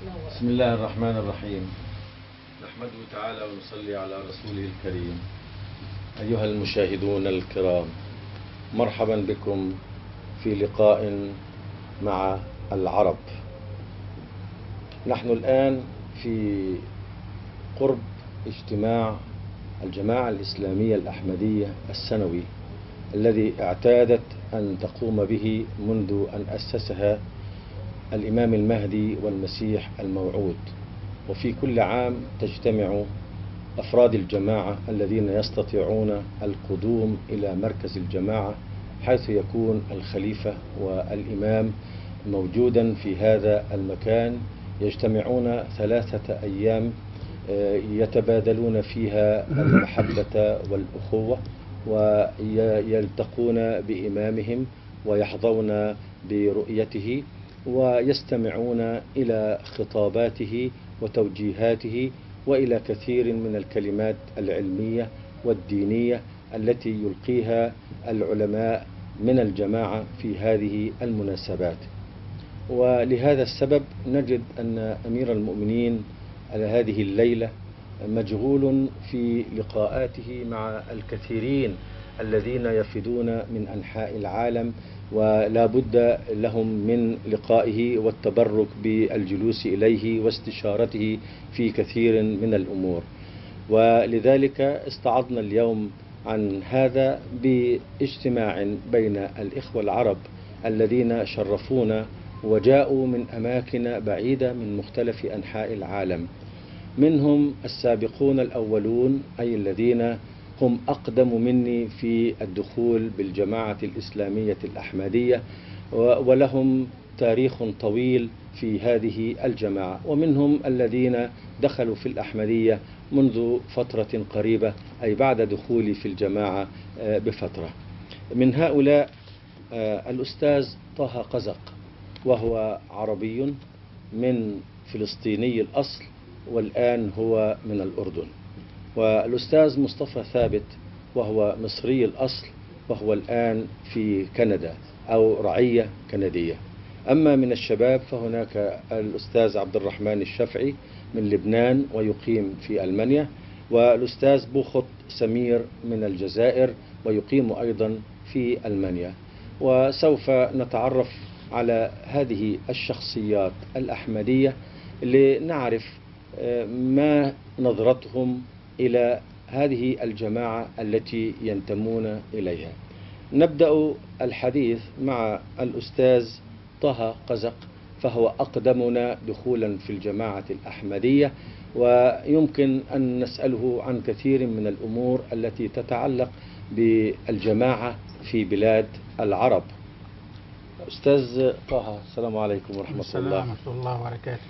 بسم الله الرحمن الرحيم. نحمده تعالى ونصلي على رسوله الكريم. أيها المشاهدون الكرام، مرحبا بكم في لقاء مع العرب. نحن الآن في قرب اجتماع الجماعة الإسلامية الأحمدية السنوي الذي اعتادت أن تقوم به منذ أن أسسها الإمام المهدي والمسيح الموعود. وفي كل عام تجتمع أفراد الجماعة الذين يستطيعون القدوم إلى مركز الجماعة، حيث يكون الخليفة والإمام موجودا في هذا المكان. يجتمعون 3 أيام يتبادلون فيها المحبة والأخوة، ويلتقون بإمامهم ويحظون برؤيته ويستمعون إلى خطاباته وتوجيهاته وإلى كثير من الكلمات العلمية والدينية التي يلقيها العلماء من الجماعة في هذه المناسبات. ولهذا السبب نجد أن أمير المؤمنين على هذه الليلة مشغول في لقاءاته مع الكثيرين الذين يفدون من أنحاء العالم، ولا بد لهم من لقائه والتبرك بالجلوس إليه واستشارته في كثير من الأمور. ولذلك استعضنا اليوم عن هذا باجتماع بين الإخوة العرب الذين شرفونا وجاءوا من أماكن بعيدة من مختلف أنحاء العالم، منهم السابقون الأولون أي الذين هم أقدم مني في الدخول بالجماعة الإسلامية الأحمدية ولهم تاريخ طويل في هذه الجماعة، ومنهم الذين دخلوا في الأحمدية منذ فترة قريبة أي بعد دخولي في الجماعة بفترة. من هؤلاء الأستاذ طه قزق، وهو عربي من فلسطيني الأصل والآن هو من الأردن. والأستاذ مصطفى ثابت، وهو مصري الأصل وهو الآن في كندا أو رعية كندية. أما من الشباب فهناك الأستاذ عبد الرحمن الشافعي من لبنان ويقيم في ألمانيا، والأستاذ بوخط سمير من الجزائر ويقيم أيضا في ألمانيا. وسوف نتعرف على هذه الشخصيات الأحمدية لنعرف ما نظرتهم إلى هذه الجماعة التي ينتمون إليها. نبدأ الحديث مع الأستاذ طه قزق، فهو أقدمنا دخولا في الجماعة الأحمدية، ويمكن أن نسأله عن كثير من الأمور التي تتعلق بالجماعة في بلاد العرب. أستاذ طه، السلام عليكم ورحمة الله. ورحمة الله وبركاته.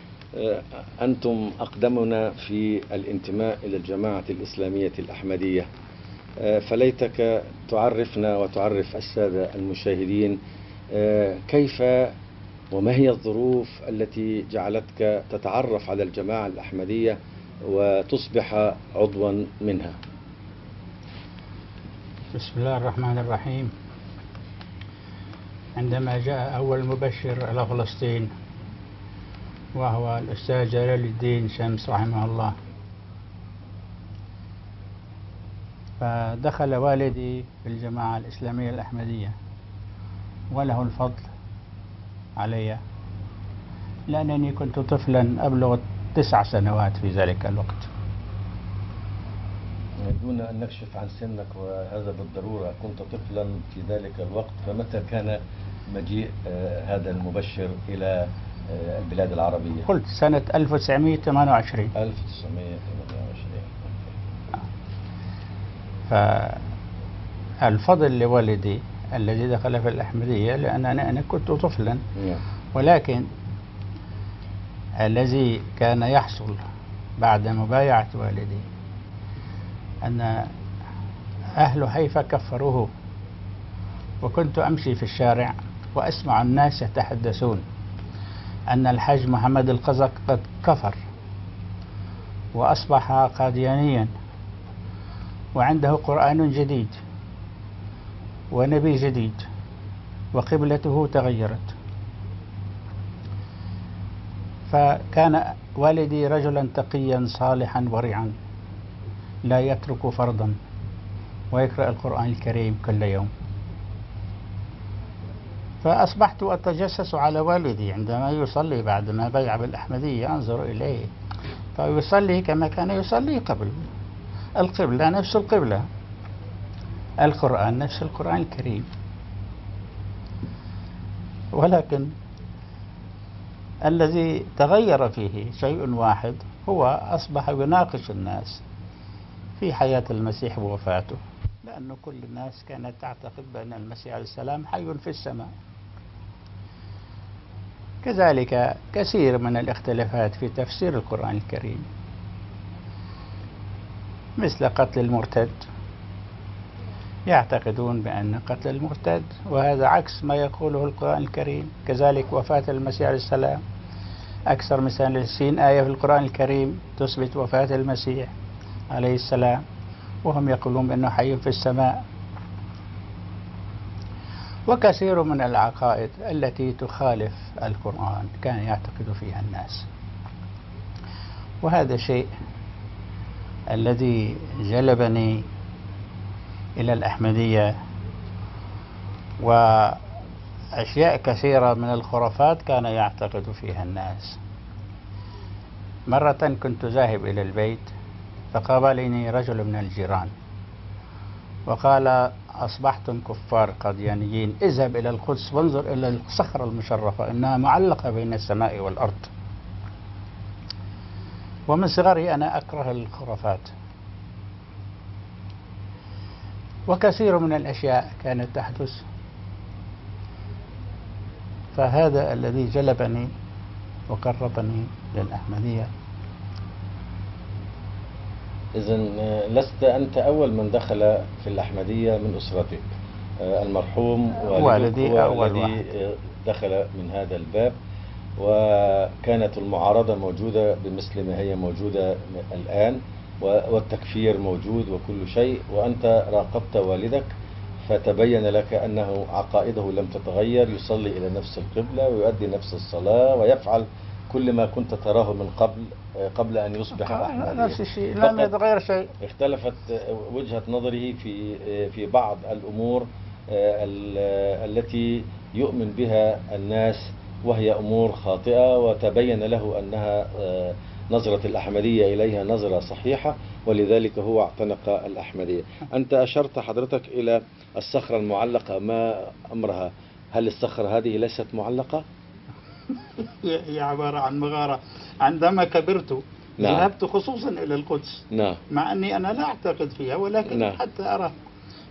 أنتم أقدمنا في الانتماء إلى الجماعة الإسلامية الأحمدية، فليتك تعرفنا وتعرف السادة المشاهدين كيف وما هي الظروف التي جعلتك تتعرف على الجماعة الأحمدية وتصبح عضوا منها. بسم الله الرحمن الرحيم. عندما جاء أول مبشر إلى فلسطين وهو الأستاذ جلال الدين شمس رحمه الله، فدخل والدي في الجماعة الإسلامية الأحمدية، وله الفضل علي لأنني كنت طفلا أبلغ 9 سنوات في ذلك الوقت. دون أن نكشف عن سنك، وهذا بالضرورة كنت طفلا في ذلك الوقت، فمتى كان مجيء هذا المبشر إلى البلاد العربية؟ قلت سنة 1928. 1928. فالفضل لوالدي الذي دخل في الأحمدية لأنني أنا كنت طفلا، ولكن الذي كان يحصل بعد مبايعة والدي أن أهل حيفا كفروه، وكنت أمشي في الشارع وأسمع الناس يتحدثون أن الحاج محمد القزق قد كفر وأصبح قاديانيا وعنده قرآن جديد ونبي جديد وقبلته تغيرت. فكان والدي رجلا تقيا صالحا ورعا لا يترك فرضا ويقرأ القرآن الكريم كل يوم. فأصبحت أتجسس على والدي عندما يصلي بعدما بيع بالأحمدية، أنظر إليه فيصلي كما كان يصلي قبل. القبلة نفس القبلة، القرآن نفس القرآن الكريم، ولكن الذي تغير فيه شيء واحد، هو أصبح يناقش الناس في حياة المسيح ووفاته، لأن كل الناس كانت تعتقد بأن المسيح عليه السلام حي في السماء. كذلك كثير من الاختلافات في تفسير القرآن الكريم، مثل قتل المرتد، يعتقدون بأن قتل المرتد وهذا عكس ما يقوله القرآن الكريم. كذلك وفاة المسيح عليه السلام، أكثر من 30 آية في القرآن الكريم تثبت وفاة المسيح عليه السلام، وهم يقولون بأنه حي في السماء. وكثير من العقائد التي تخالف القرآن كان يعتقد فيها الناس، وهذا الشيء الذي جلبني إلى الأحمدية. وأشياء كثيرة من الخرافات كان يعتقد فيها الناس. مرة كنت ذاهب إلى البيت فقابلني رجل من الجيران وقال: أصبحتم كفار قاديانيين، اذهب إلى القدس وانظر إلى الصخرة المشرفة إنها معلقة بين السماء والأرض. ومن صغري أنا أكره الخرافات، وكثير من الأشياء كانت تحدث، فهذا الذي جلبني وقربني للأحمدية. إذن لست أنت أول من دخل في الأحمدية من أسرتك، المرحوم والدي هو أول الذي واحد دخل من هذا الباب، وكانت المعارضة موجودة بمثل ما هي موجودة الآن، والتكفير موجود وكل شيء، وأنت راقبت والدك فتبين لك أنه عقائده لم تتغير، يصلي إلى نفس القبلة ويؤدي نفس الصلاة ويفعل كل ما كنت تراه من قبل أن يصبح أحمديا. نفس الشيء، لم يتغير شيء. اختلفت وجهة نظره في بعض الأمور التي يؤمن بها الناس، وهي أمور خاطئة، وتبين له أنها نظرة الأحمدية إليها نظرة صحيحة، ولذلك هو اعتنق الأحمدية. أنت أشرت حضرتك إلى الصخرة المعلقة، ما أمرها؟ هل الصخرة هذه ليست معلقة؟ هي عبارة عن مغارة. عندما كبرت ذهبت خصوصا إلى القدس، مع أني أنا لا أعتقد فيها، ولكن حتى أرى،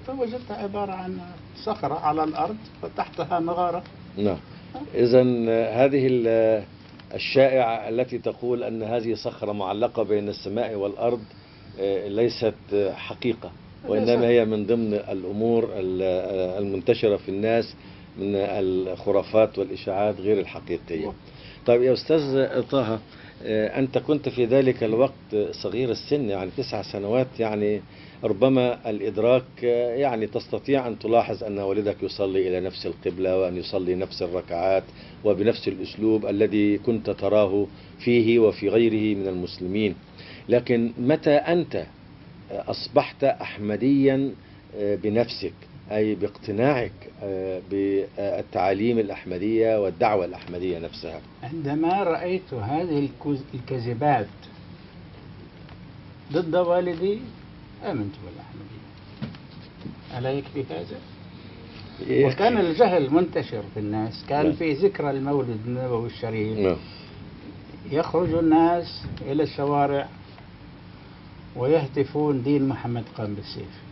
فوجدتها عبارة عن صخرة على الأرض وتحتها مغارة. إذن هذه الشائعة التي تقول أن هذه صخرة معلقة بين السماء والأرض ليست حقيقة، وإنما هي من ضمن الأمور المنتشرة في الناس من الخرافات والإشاعات غير الحقيقية. طيب يا أستاذ طه، أنت كنت في ذلك الوقت صغير السن، يعني 9 سنوات، يعني ربما الإدراك يعني تستطيع أن تلاحظ أن والدك يصلي إلى نفس القبلة، وأن يصلي نفس الركعات وبنفس الأسلوب الذي كنت تراه فيه وفي غيره من المسلمين. لكن متى أنت أصبحت أحمديا بنفسك، أي باقتناعك بالتعاليم الأحمدية والدعوة الأحمدية نفسها؟ عندما رأيت هذه الكذبات ضد والدي آمنت بالأحمدية. ألا يكفي هذا؟ وكان الجهل منتشر في الناس، كان في ذكرى المولد النبوي الشريف يخرج الناس إلى الشوارع ويهتفون: دين محمد قام بالسيف.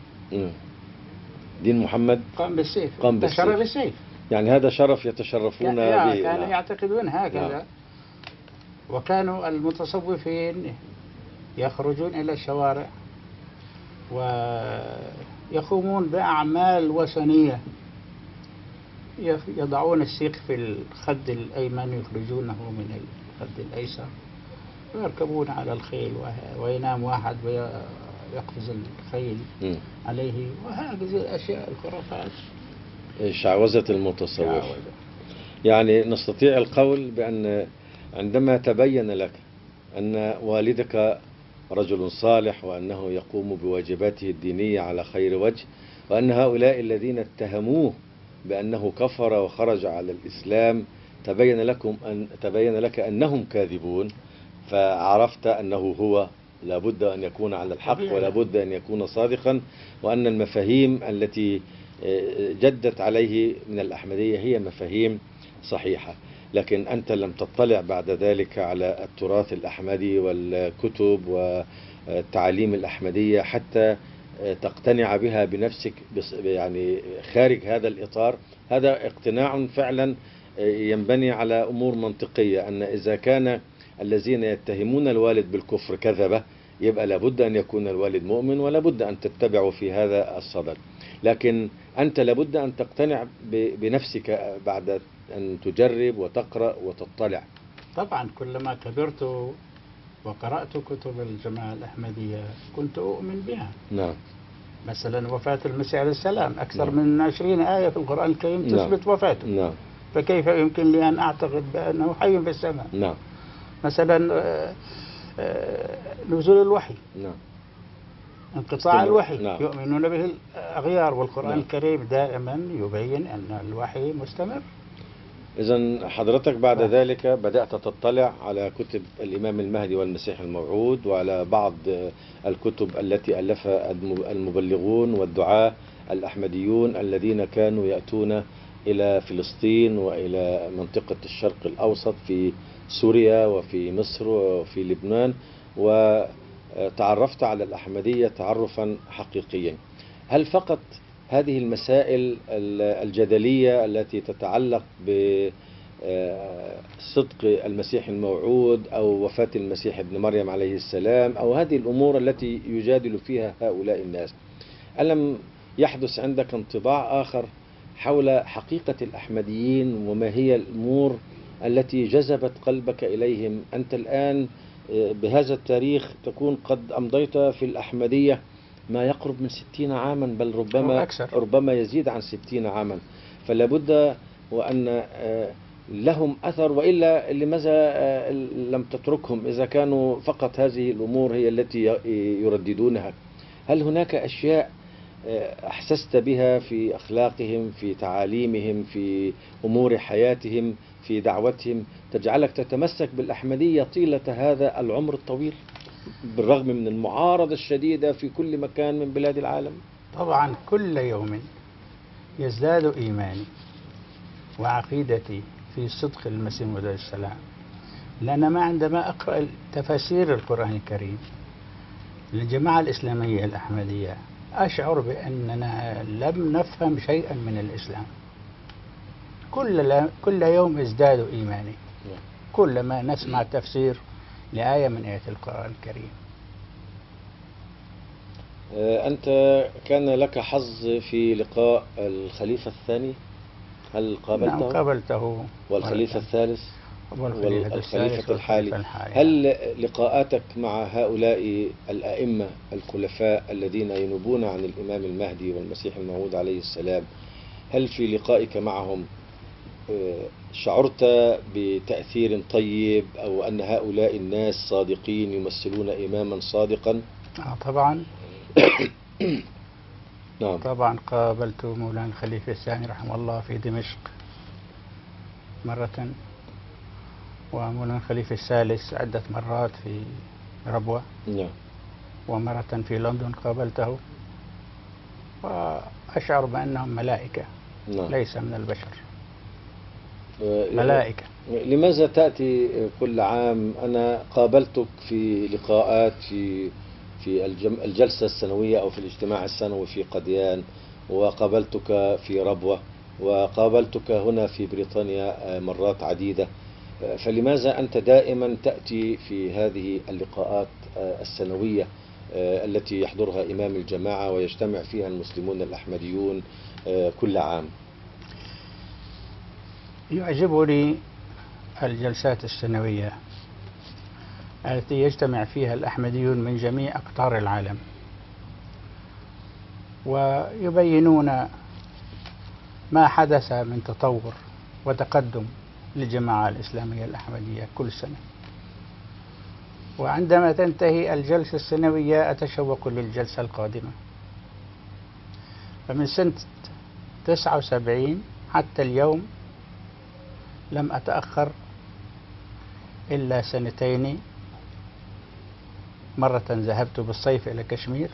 دين محمد قام بالسيف، انتشر بالسيف. يعني هذا شرف يتشرفون به. كانوا يعتقدون هكذا. وكانوا المتصوفين يخرجون إلى الشوارع ويقومون بأعمال وثنية، يضعون السيق في الخد الأيمن يخرجونه من الخد الأيسر، ويركبون على الخيل وينام واحد ويقفز الخيل عليه، وهذه الأشياء الخرافات، شعوذة المتصوف. يعني نستطيع القول بأن عندما تبين لك أن والدك رجل صالح وأنه يقوم بواجباته الدينية على خير وجه، وأن هؤلاء الذين اتهموه بأنه كفر وخرج على الإسلام تبين لك أنهم كاذبون، فعرفت أنه هو لابد أن يكون على الحق ولابد أن يكون صادقا، وأن المفاهيم التي جدت عليه من الأحمدية هي مفاهيم صحيحة. لكن أنت لم تطلع بعد ذلك على التراث الأحمدي والكتب والتعاليم الأحمدية حتى تقتنع بها بنفسك، يعني خارج هذا الإطار. هذا اقتناع فعلا ينبني على أمور منطقية، أن إذا كان الذين يتهمون الوالد بالكفر كذبة، يبقى لابد أن يكون الوالد مؤمن ولابد أن تتبعه في هذا الصدد. لكن أنت لابد أن تقتنع بنفسك بعد أن تجرب وتقرأ وتطلع. طبعا كلما كبرت وقرأت كتب الجماعة الأحمدية كنت أؤمن بها. نعم. مثلا وفاة المسيح عليه السلام أكثر من 20 آية في القرآن الكريم تثبت وفاته. نعم. فكيف يمكن لي أن أعتقد بأنه حي في السماء؟ نعم. مثلا نزول الوحي. نعم. انقطاع الوحي. نعم. يؤمنون به الأغيار، والقرآن نعم. الكريم دائما يبين أن الوحي مستمر. إذن حضرتك بعد ذلك بدأت تطلع على كتب الإمام المهدي والمسيح الموعود، وعلى بعض الكتب التي ألفها المبلغون والدعاة الأحمديون الذين كانوا يأتون إلى فلسطين وإلى منطقة الشرق الأوسط في سوريا وفي مصر وفي لبنان، وتعرفت على الأحمدية تعرفا حقيقيا. هل فقط هذه المسائل الجدلية التي تتعلق بصدق المسيح الموعود أو وفاة المسيح ابن مريم عليه السلام، أو هذه الأمور التي يجادل فيها هؤلاء الناس، ألم يحدث عندك انطباع آخر حول حقيقة الأحمديين وما هي الأمور التي جذبت قلبك إليهم؟ أنت الآن بهذا التاريخ تكون قد أمضيت في الأحمدية ما يقرب من 60 عاما، بل ربما يزيد عن 60 عاما، فلا بد وأن لهم أثر، وإلا لماذا لم تتركهم إذا كانوا فقط هذه الأمور هي التي يرددونها؟ هل هناك أشياء أحسست بها في أخلاقهم، في تعاليمهم، في أمور حياتهم، في دعوتهم، تجعلك تتمسك بالأحمدية طيلة هذا العمر الطويل بالرغم من المعارضة الشديدة في كل مكان من بلاد العالم؟ طبعا كل يوم يزداد إيماني وعقيدتي في صدق المسيح عليه السلام، لأن ما عندما أقرأ تفاسير القرآن الكريم للجماعة الإسلامية الأحمدية أشعر بأننا لم نفهم شيئا من الإسلام. كل يوم ازداد إيماني كلما نسمع تفسير لآية من آيات القرآن الكريم. أنت كان لك حظ في لقاء الخليفة الثاني، هل قابلته؟ نعم قابلته. والخليفة الثالث والخليفة الحالي. حالي. هل لقاءاتك مع هؤلاء الأئمة الخلفاء الذين ينوبون عن الإمام المهدي والمسيح الموعود عليه السلام، هل في لقائك معهم شعرت بتأثير طيب، أو أن هؤلاء الناس صادقين يمثلون إماما صادقا؟ طبعا. نعم. طبعا قابلت مولانا الخليفة الثاني رحمه الله في دمشق مرة، ومولانا الخليفة الثالث عدة مرات في ربوة. نعم. ومرة في لندن قابلته، وأشعر بأنهم ملائكة. نعم. ليس من البشر، ملائكة. لماذا تأتي كل عام؟ أنا قابلتك في لقاءات في الجلسة السنوية أو في الاجتماع السنوي في قديان، وقابلتك في ربوة، وقابلتك هنا في بريطانيا مرات عديدة، فلماذا أنت دائما تأتي في هذه اللقاءات السنوية التي يحضرها إمام الجماعة ويجتمع فيها المسلمون الأحمديون كل عام؟ يعجبني الجلسات السنوية التي يجتمع فيها الأحمديون من جميع أقطار العالم، ويبينون ما حدث من تطور وتقدم للجماعة الإسلامية الأحمدية كل سنة، وعندما تنتهي الجلسة السنوية أتشوق للجلسة القادمة. فمن سنة 79 حتى اليوم لم أتأخر إلا سنتين. مرة ذهبت بالصيف إلى كشمير،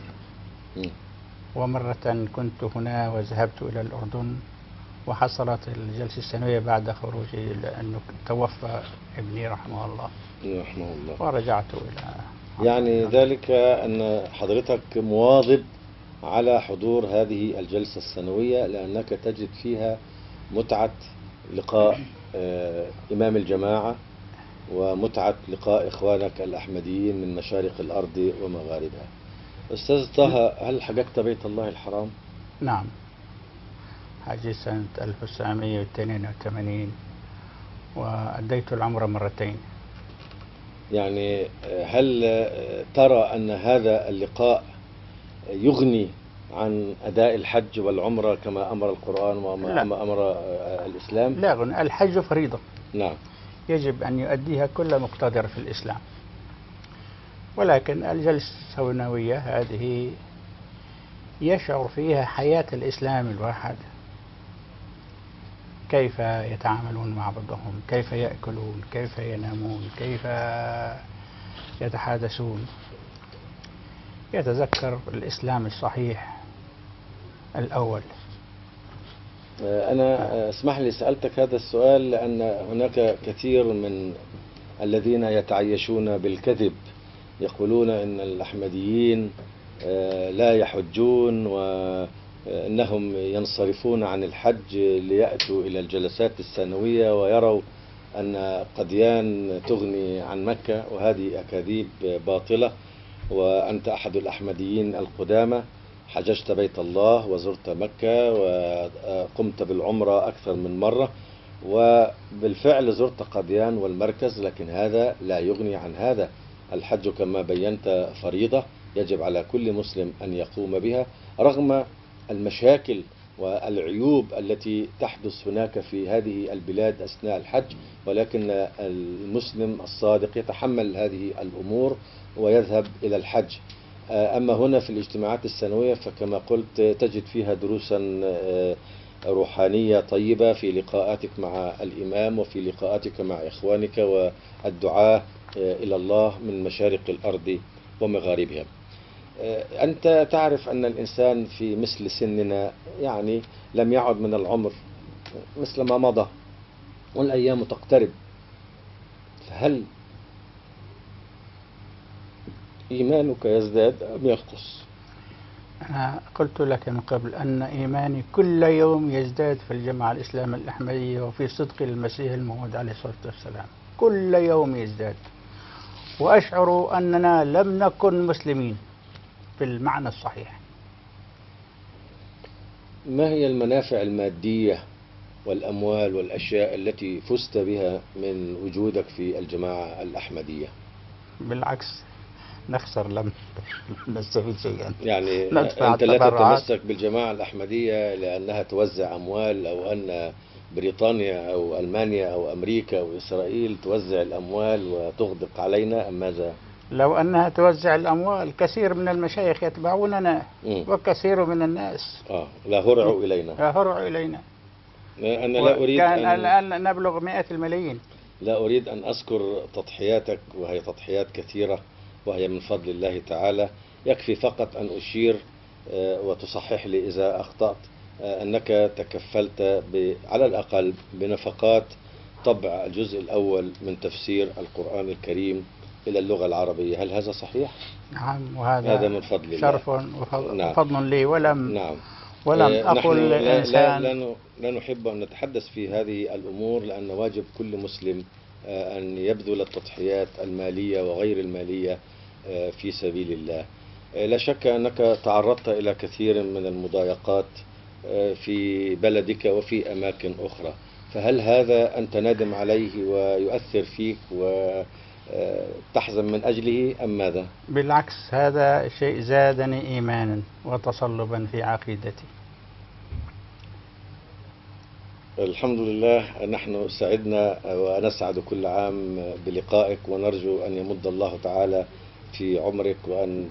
ومرة كنت هنا وذهبت إلى الأردن، وحصلت الجلسة السنوية بعد خروجي لأنه توفى ابني رحمه الله رحمه الله، ورجعت إلى يعني ذلك أن حضرتك مواظب على حضور هذه الجلسة السنوية، لأنك تجد فيها متعة لقاء إمام الجماعة ومتعة لقاء إخوانك الأحمديين من مشارق الأرض ومغاربها. أستاذ طه، هل حججت بيت الله الحرام؟ نعم، حجيت سنة 1982 وأديت العمرة مرتين. يعني هل ترى أن هذا اللقاء يغني عن أداء الحج والعمرة كما أمر القرآن وما أمر الإسلام؟ لا غنى، الحج فريضة. نعم، يجب أن يؤديها كل مقتدر في الإسلام، ولكن الجلسة السنوية هذه يشعر فيها حياة الإسلام الواحد، كيف يتعاملون مع بعضهم، كيف يأكلون، كيف ينامون، كيف يتحادثون، يتذكر الإسلام الصحيح الأول. أنا اسمح لي سألتك هذا السؤال لأن هناك كثير من الذين يتعيشون بالكذب، يقولون أن الأحمديين لا يحجون وأنهم ينصرفون عن الحج ليأتوا إلى الجلسات السنوية، ويروا أن قديان تغني عن مكة، وهذه أكاذيب باطلة. وأنت أحد الأحمديين القدامى، حججت بيت الله وزرت مكة وقمت بالعمرة أكثر من مرة، وبالفعل زرت قديان والمركز، لكن هذا لا يغني عن هذا. الحج كما بينت فريضة يجب على كل مسلم أن يقوم بها رغم المشاكل والعيوب التي تحدث هناك في هذه البلاد أثناء الحج، ولكن المسلم الصادق يتحمل هذه الأمور ويذهب إلى الحج. أما هنا في الاجتماعات السنوية فكما قلت تجد فيها دروسا روحانية طيبة في لقاءاتك مع الإمام وفي لقاءاتك مع إخوانك والدعاة إلى الله من مشارق الأرض ومغاربها. أنت تعرف أن الإنسان في مثل سننا يعني لم يعد من العمر مثل ما مضى والأيام تقترب، فهل إيمانك يزداد أم ينقص؟ أنا قلت لك من قبل أن إيماني كل يوم يزداد في الجماعة الإسلامية الأحمدية وفي صدق المسيح الموعود عليه الصلاة والسلام، كل يوم يزداد، وأشعر أننا لم نكن مسلمين في المعنى الصحيح. ما هي المنافع المادية والأموال والأشياء التي فزت بها من وجودك في الجماعة الأحمدية؟ بالعكس، نخسر، لم نستفيد شيئا. يعني أنت لا تتمسك بالجماعة الأحمدية لأنها توزع أموال، أو أن بريطانيا أو ألمانيا أو أمريكا أو إسرائيل توزع الأموال وتغدق علينا، أم ماذا؟ لو أنها توزع الأموال كثير من المشايخ يتبعوننا وكثير من الناس لا هرعوا إلينا. أنا لا أريد كان الآن نبلغ 100 الملايين. لا أريد أن أذكر تضحياتك، وهي تضحيات كثيرة وهي من فضل الله تعالى. يكفي فقط أن أشير وتصحح لي إذا أخطأت أنك تكفلت على الأقل بنفقات طبع الجزء الأول من تفسير القرآن الكريم إلى اللغة العربية، هل هذا صحيح؟ نعم، وهذا من فضل الله، شرف وفضل لي، ولم أقل الإنسان لا نحب أن نتحدث في هذه الأمور، لأن واجب كل مسلم أن يبذل التضحيات المالية وغير المالية في سبيل الله. لا شك أنك تعرضت إلى كثير من المضايقات في بلدك وفي أماكن أخرى، فهل هذا أنت نادم عليه ويؤثر فيك وتحزن من أجله أم ماذا؟ بالعكس، هذا شيء زادني إيمانا وتصلبا في عقيدتي. الحمد لله، نحن سعدنا ونسعد كل عام بلقائك، ونرجو أن يمد الله تعالى في عمرك، وأن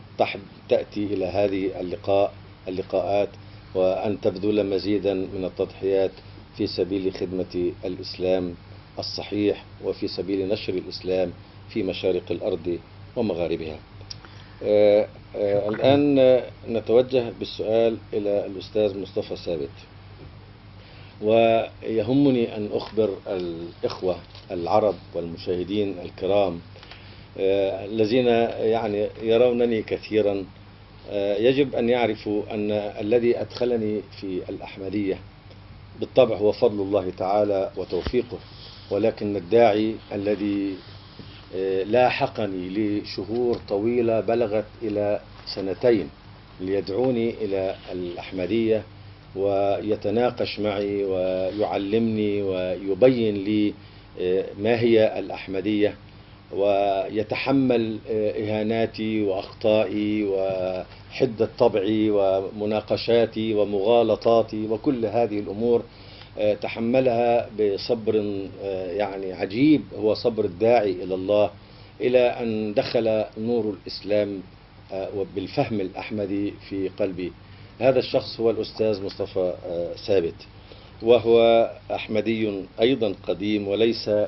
تأتي إلى هذه اللقاءات، وأن تبذل مزيدا من التضحيات في سبيل خدمة الإسلام الصحيح، وفي سبيل نشر الإسلام في مشارق الأرض ومغاربها. الآن نتوجه بالسؤال إلى الأستاذ مصطفى ثابت، ويهمني أن أخبر الإخوة العرب والمشاهدين الكرام الذين يعني يرونني كثيرا، يجب أن يعرفوا أن الذي أدخلني في الأحمدية بالطبع هو فضل الله تعالى وتوفيقه، ولكن الداعي الذي لاحقني لشهور طويلة بلغت إلى 2 ليدعوني إلى الأحمدية، ويتناقش معي ويعلمني ويبين لي ما هي الأحمدية، ويتحمل إهاناتي وأخطائي وحدة طبعي ومناقشاتي ومغالطاتي، وكل هذه الأمور تحملها بصبر يعني عجيب، هو صبر الداعي إلى الله، إلى أن دخل نور الإسلام وبالفهم الأحمدي في قلبي. هذا الشخص هو الأستاذ مصطفى ثابت، وهو أحمدي أيضا قديم،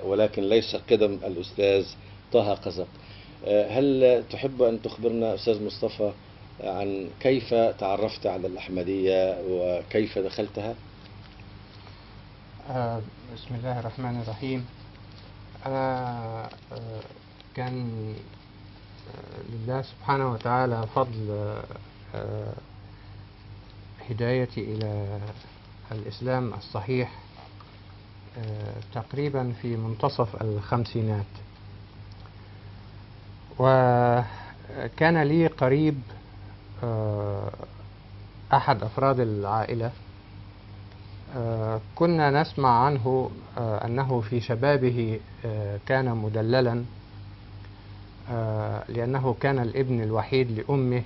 ولكن ليس قدم الأستاذ طه قزق. هل تحب أن تخبرنا أستاذ مصطفى عن كيف تعرفت على الأحمدية وكيف دخلتها؟ بسم الله الرحمن الرحيم. أنا كان لله سبحانه وتعالى فضل هدايتي إلى الإسلام الصحيح تقريبا في منتصف الخمسينات، وكان لي قريب أحد أفراد العائلة كنا نسمع عنه أنه في شبابه كان مدللا، لأنه كان الابن الوحيد لأمه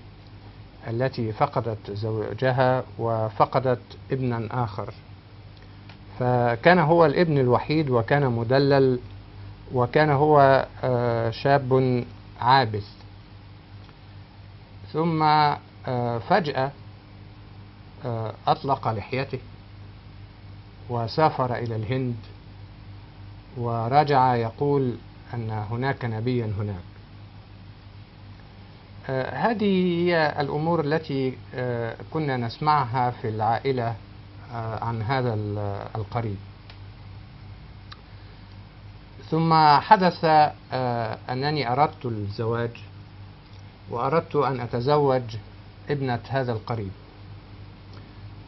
التي فقدت زوجها وفقدت ابنا آخر، فكان هو الابن الوحيد وكان مدلل، وكان هو شاب عابث. ثم فجأة أطلق لحيته وسافر إلى الهند، ورجع يقول أن هناك نبيا هناك. هذه هي الأمور التي كنا نسمعها في العائلة عن هذا القريب. ثم حدث أنني أردت الزواج، وأردت أن أتزوج ابنة هذا القريب،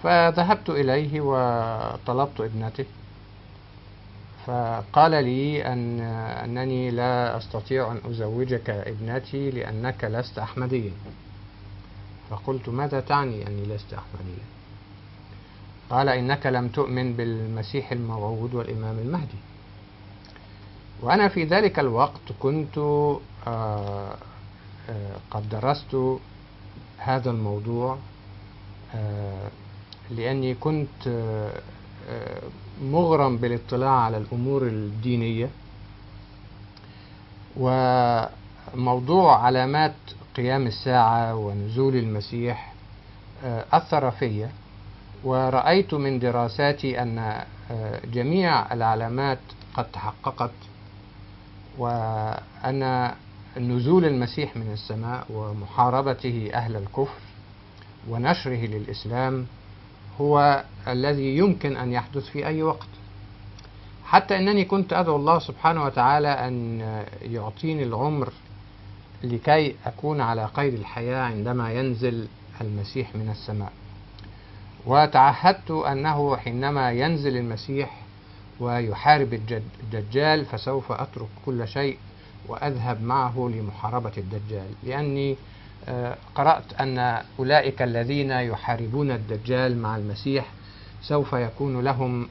فذهبت إليه وطلبت ابنته، فقال لي أنني لا أستطيع أن أزوجك ابنتي لأنك لست أحمديا. فقلت: ماذا تعني أني لست أحمديا؟ قال: إنك لم تؤمن بالمسيح الموعود والإمام المهدي. وأنا في ذلك الوقت كنت قد درست هذا الموضوع، لأني كنت مغرم بالاطلاع على الأمور الدينية، وموضوع علامات قيام الساعة ونزول المسيح أثر في، ورأيت من دراساتي أن جميع العلامات قد تحققت، وأن نزول المسيح من السماء ومحاربته أهل الكفر ونشره للإسلام هو الذي يمكن أن يحدث في أي وقت، حتى أنني كنت أدعو الله سبحانه وتعالى أن يعطيني العمر لكي أكون على قيد الحياة عندما ينزل المسيح من السماء. وتعهدت أنه حينما ينزل المسيح ويحارب الدجال فسوف أترك كل شيء وأذهب معه لمحاربة الدجال، لأني قرأت أن أولئك الذين يحاربون الدجال مع المسيح سوف يكون لهم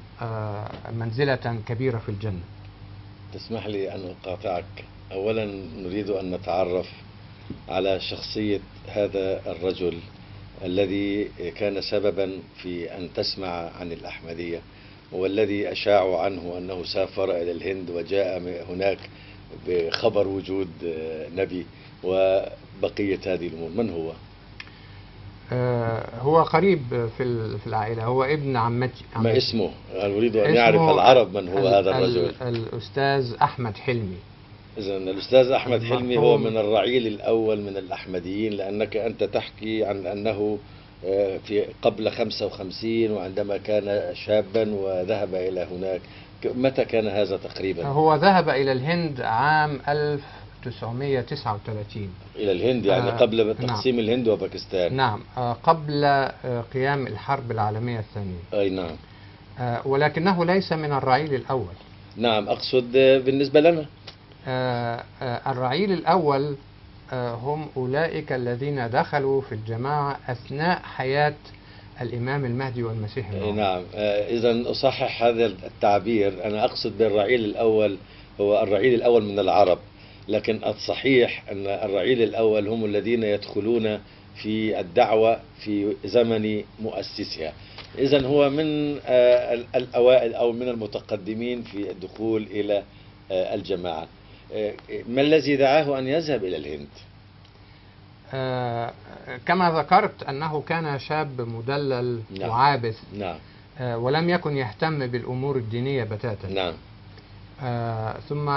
منزلة كبيرة في الجنة. تسمح لي أن أقاطعك. أولا نريد أن نتعرف على شخصية هذا الرجل الذي كان سببا في أن تسمع عن الأحمدية، والذي أشاعوا عنه أنه سافر إلى الهند وجاء هناك بخبر وجود نبي وبقية هذه الأمور، من هو؟ هو قريب في العائلة، هو ابن عمتي. ما اسمه؟ أريد أن يعرف العرب من هو هذا الرجل. الأستاذ أحمد حلمي. إذن الأستاذ أحمد حلمي هو من الرعيل الأول من الأحمديين، لأنك أنت تحكي عن أنه في قبل 55 وعندما كان شابا وذهب إلى هناك. متى كان هذا تقريبا؟ هو ذهب إلى الهند عام 1939. إلى الهند يعني قبل تقسيم نعم. الهند وباكستان. نعم، قبل قيام الحرب العالمية الثانية. أي نعم. ولكنه ليس من الرعيل الأول. نعم، أقصد بالنسبة لنا. الرعيل الأول هم أولئك الذين دخلوا في الجماعة أثناء حياة الإمام المهدي والمسيح الموعود. نعم، إذا أصحح هذا التعبير، أنا أقصد بالرعيل الأول هو الرعيل الأول من العرب، لكن الصحيح أن الرعيل الأول هم الذين يدخلون في الدعوة في زمن مؤسسها. إذن هو من الأوائل أو من المتقدمين في الدخول إلى الجماعة. ما الذي دعاه أن يذهب إلى الهند؟ كما ذكرت أنه كان شاب مدلل. نعم. وعابث. نعم. ولم يكن يهتم بالأمور الدينية بتاتا. نعم. ثم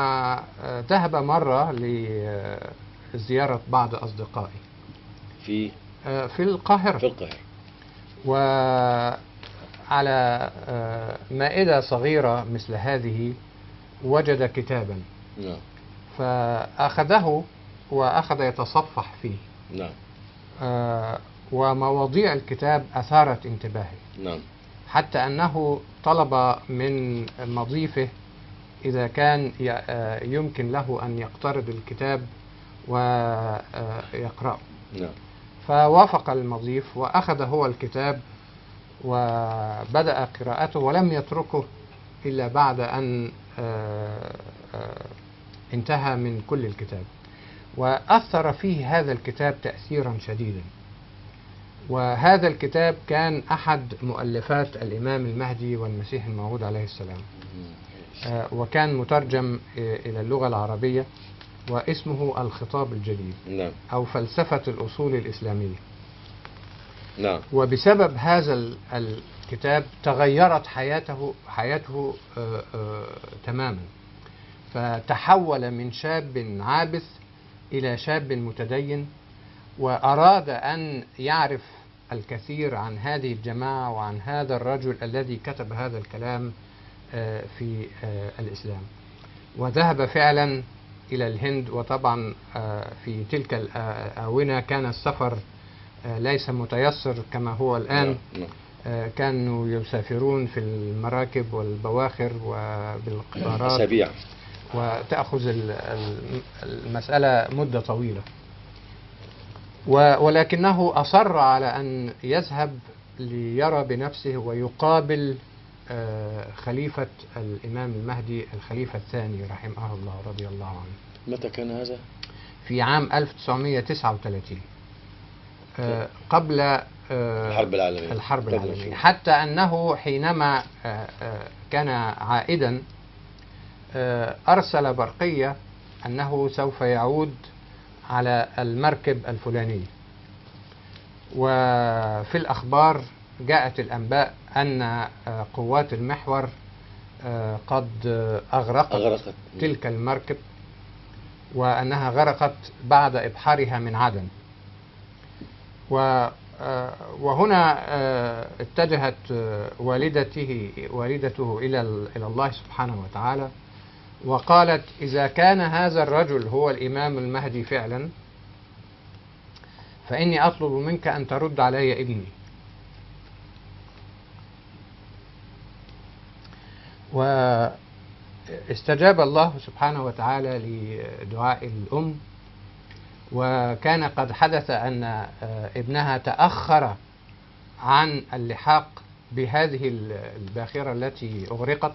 ذهب مرة لزيارة بعض أصدقائي في القاهرة. في القاهرة. وعلى مائدة صغيرة مثل هذه وجد كتابا. نعم. فأخذه وأخذ يتصفح فيه. نعم. ومواضيع الكتاب أثارت انتباهي. نعم. حتى أنه طلب من مضيفه إذا كان يمكن له أن يقترض الكتاب ويقرأه. نعم. فوافق المضيف وأخذ هو الكتاب وبدأ قراءته، ولم يتركه إلا بعد أن انتهى من كل الكتاب، وأثر فيه هذا الكتاب تأثيرا شديدا. وهذا الكتاب كان أحد مؤلفات الإمام المهدي والمسيح الموعود عليه السلام، وكان مترجم إلى اللغة العربية، واسمه الخطاب الجديد. نعم. أو فلسفة الأصول الإسلامية. نعم. وبسبب هذا الكتاب تغيرت حياته تماما، فتحول من شاب عابث إلى شاب متدين، وأراد أن يعرف الكثير عن هذه الجماعة وعن هذا الرجل الذي كتب هذا الكلام في الإسلام. وذهب فعلا إلى الهند. وطبعا في تلك الآونة كان السفر ليس متيسر كما هو الآن. كانوا يسافرون في المراكب والبواخر وبالقطارات أسابيع، وتأخذ المسألة مدة طويلة. ولكنه أصر على أن يذهب ليرى بنفسه ويقابل خليفة الإمام المهدي الخليفة الثاني رحمه الله رضي الله عنه. متى كان هذا؟ في عام 1939 قبل الحرب العالمية. حتى أنه حينما كان عائدا أرسل برقية أنه سوف يعود على المركب الفلانية. وفي الأخبار جاءت الأنباء أن قوات المحور قد أغرقت تلك المركب، وأنها غرقت بعد إبحارها من عدن. وهنا اتجهت والدته إلى الله سبحانه وتعالى، وقالت: إذا كان هذا الرجل هو الإمام المهدي فعلا، فإني أطلب منك أن ترد علي ابني. واستجاب الله سبحانه وتعالى لدعاء الأم، وكان قد حدث أن ابنها تأخر عن اللحاق بهذه الباخرة التي أغرقت،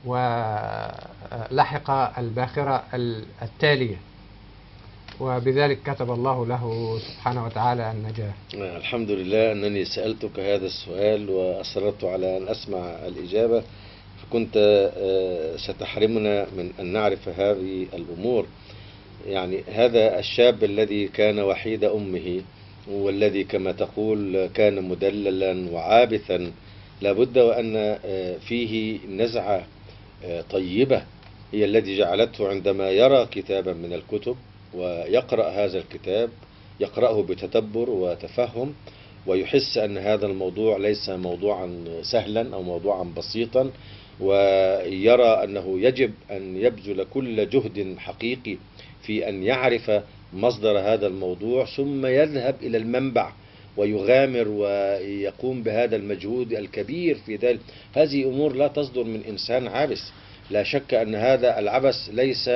ولحق الباخرة التالية. وبذلك كتب الله له سبحانه وتعالى النجاة. الحمد لله أنني سألتك هذا السؤال وأصررت على أن أسمع الإجابة، فكنت ستحرمنا من أن نعرف هذه الأمور. يعني هذا الشاب الذي كان وحيد أمه، والذي كما تقول كان مدللا وعابثا، لابد وأن فيه نزعة طيبة هي التي جعلته عندما يرى كتابا من الكتب ويقرأ هذا الكتاب يقرأه بتدبر وتفهم، ويحس أن هذا الموضوع ليس موضوعا سهلا أو موضوعا بسيطا، ويرى أنه يجب أن يبذل كل جهد حقيقي في أن يعرف مصدر هذا الموضوع، ثم يذهب إلى المنبع ويغامر ويقوم بهذا المجهود الكبير في ذلك. هذه أمور لا تصدر من إنسان عابس. لا شك أن هذا العبث ليس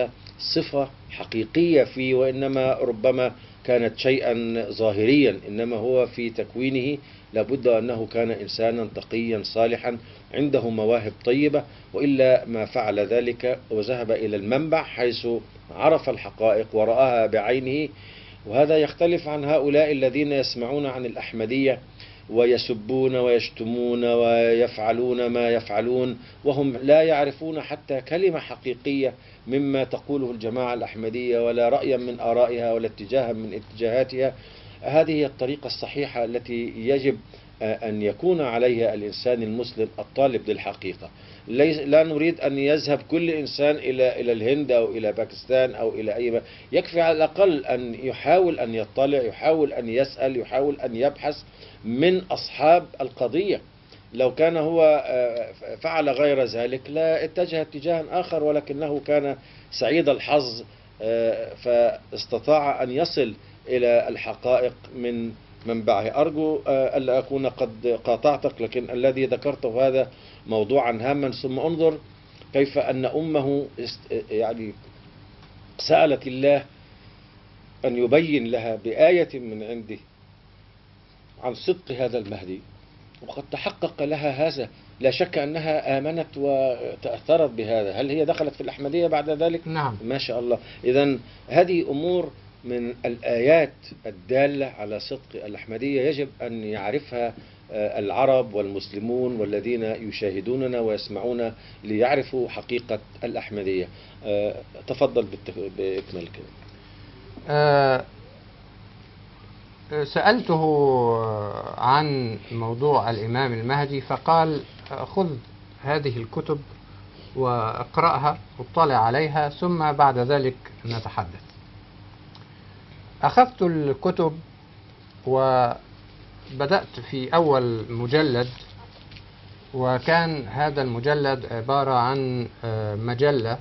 صفة حقيقية فيه، وإنما ربما كانت شيئا ظاهريا، إنما هو في تكوينه لابد أنه كان إنسانا تقيا صالحا عنده مواهب طيبة، وإلا ما فعل ذلك وذهب إلى المنبع حيث عرف الحقائق ورآها بعينه. وهذا يختلف عن هؤلاء الذين يسمعون عن الأحمدية ويسبون ويشتمون ويفعلون ما يفعلون وهم لا يعرفون حتى كلمة حقيقية مما تقوله الجماعة الأحمدية، ولا رأيا من آرائها ولا اتجاها من اتجاهاتها. هذه هي الطريقة الصحيحة التي يجب أن يكون عليها الإنسان المسلم الطالب للحقيقة. لا نريد أن يذهب كل إنسان إلى الهند أو إلى باكستان أو إلى أي مكان. يكفي على الأقل أن يحاول أن يطلع، يحاول أن يسأل، يحاول أن يبحث من أصحاب القضية. لو كان هو فعل غير ذلك لا اتجه اتجاها آخر، ولكنه كان سعيد الحظ فاستطاع أن يصل إلى الحقائق من منبعه. أرجو ألا أكون قد قاطعتك، لكن الذي ذكرته هذا موضوعا هاما. ثم انظر كيف أن أمه يعني سألت الله أن يبين لها بآية من عنده عن صدق هذا المهدي، وقد تحقق لها هذا. لا شك أنها آمنت وتأثرت بهذا. هل هي دخلت في الأحمدية بعد ذلك؟ نعم. ما شاء الله. إذن هذه أمور من الآيات الدالة على صدق الأحمدية يجب أن يعرفها العرب والمسلمون والذين يشاهدوننا ويسمعون ليعرفوا حقيقة الأحمدية. تفضل بإكمال كده. سألته عن موضوع الإمام المهدي فقال خذ هذه الكتب واقرأها واطلع عليها ثم بعد ذلك نتحدث. أخذت الكتب وبدأت في أول مجلد، وكان هذا المجلد عبارة عن مجلة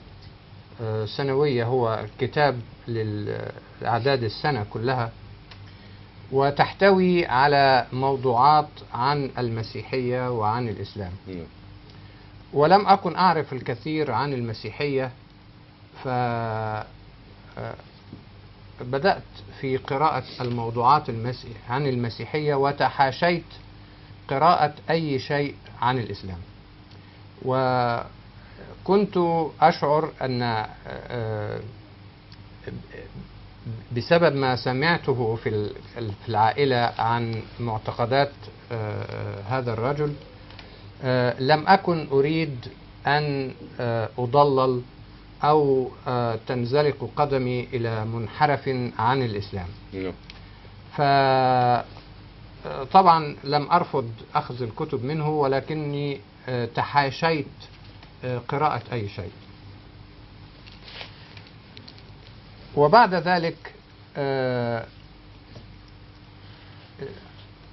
سنوية، هو كتاب لأعداد السنة كلها، وتحتوي على موضوعات عن المسيحية وعن الإسلام. ولم أكن أعرف الكثير عن المسيحية، فبدأت في قراءة الموضوعات عن المسيحية وتحاشيت قراءة أي شيء عن الإسلام. وكنت أشعر أن بسبب ما سمعته في العائلة عن معتقدات هذا الرجل، لم أكن أريد أن أضلل أو تنزلق قدمي إلى منحرف عن الإسلام. فطبعا لم أرفض أخذ الكتب منه، ولكني تحاشيت قراءة أي شيء. وبعد ذلك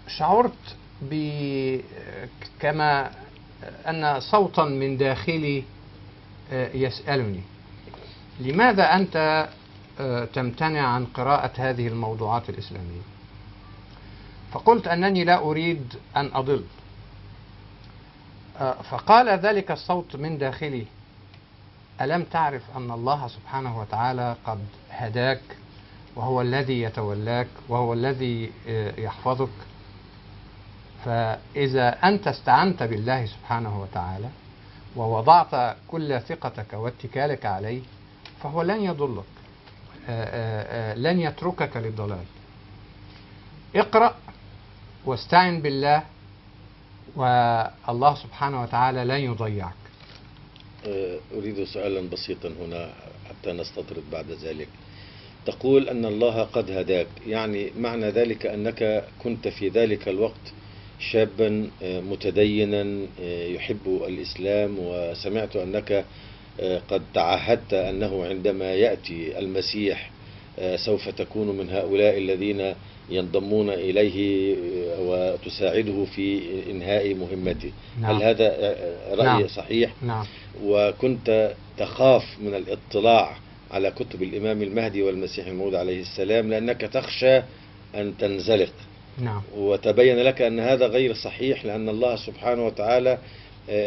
شعرت كما أن صوتا من داخلي يسألني لماذا أنت تمتنع عن قراءة هذه الموضوعات الإسلامية؟ فقلت أنني لا أريد أن أضل. فقال ذلك الصوت من داخلي: ألم تعرف أن الله سبحانه وتعالى قد هداك، وهو الذي يتولاك، وهو الذي يحفظك؟ فإذا أنت استعنت بالله سبحانه وتعالى ووضعت كل ثقتك واتكالك عليه فهو لن يضلك. لن يتركك للضلال. اقرأ واستعن بالله، والله سبحانه وتعالى لن يضيعك. أريد سؤالا بسيطا هنا حتى نستطرد بعد ذلك. تقول أن الله قد هداك، يعني معنى ذلك أنك كنت في ذلك الوقت شابا متدينا يحب الإسلام، وسمعت أنك قد تعهدت أنه عندما يأتي المسيح سوف تكون من هؤلاء الذين ينضمون إليه وتساعده في إنهاء مهمته. نعم. هل هذا رأي نعم. صحيح؟ نعم. وكنت تخاف من الاطلاع على كتب الإمام المهدي والمسيح الموعود عليه السلام لأنك تخشى أن تنزلق. نعم. وتبين لك أن هذا غير صحيح، لأن الله سبحانه وتعالى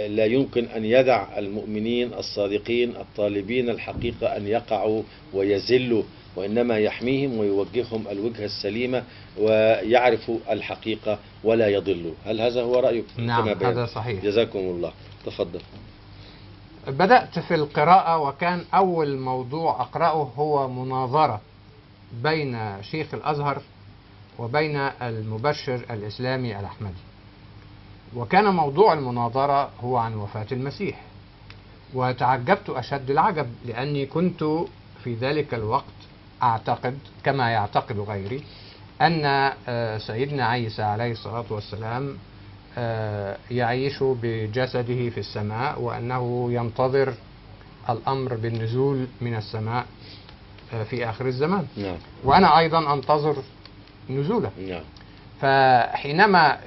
لا يمكن أن يدع المؤمنين الصادقين الطالبين الحقيقة أن يقعوا ويزلوا، وإنما يحميهم ويوجههم الوجهة السليمة ويعرفوا الحقيقة ولا يضلوا. هل هذا هو رأيك؟ نعم، كما بيان؟ هذا صحيح. جزاكم الله. تفضل. بدأت في القراءة، وكان أول موضوع أقرأه هو مناظرة بين شيخ الأزهر وبين المبشر الإسلامي الأحمدي، وكان موضوع المناظرة هو عن وفاة المسيح. وتعجبت أشد العجب، لأني كنت في ذلك الوقت أعتقد كما يعتقد غيري أن سيدنا عيسى عليه الصلاة والسلام يعيش بجسده في السماء، وأنه ينتظر الأمر بالنزول من السماء في آخر الزمان. نعم. وأنا أيضا أنتظر نزوله. نعم. فحينما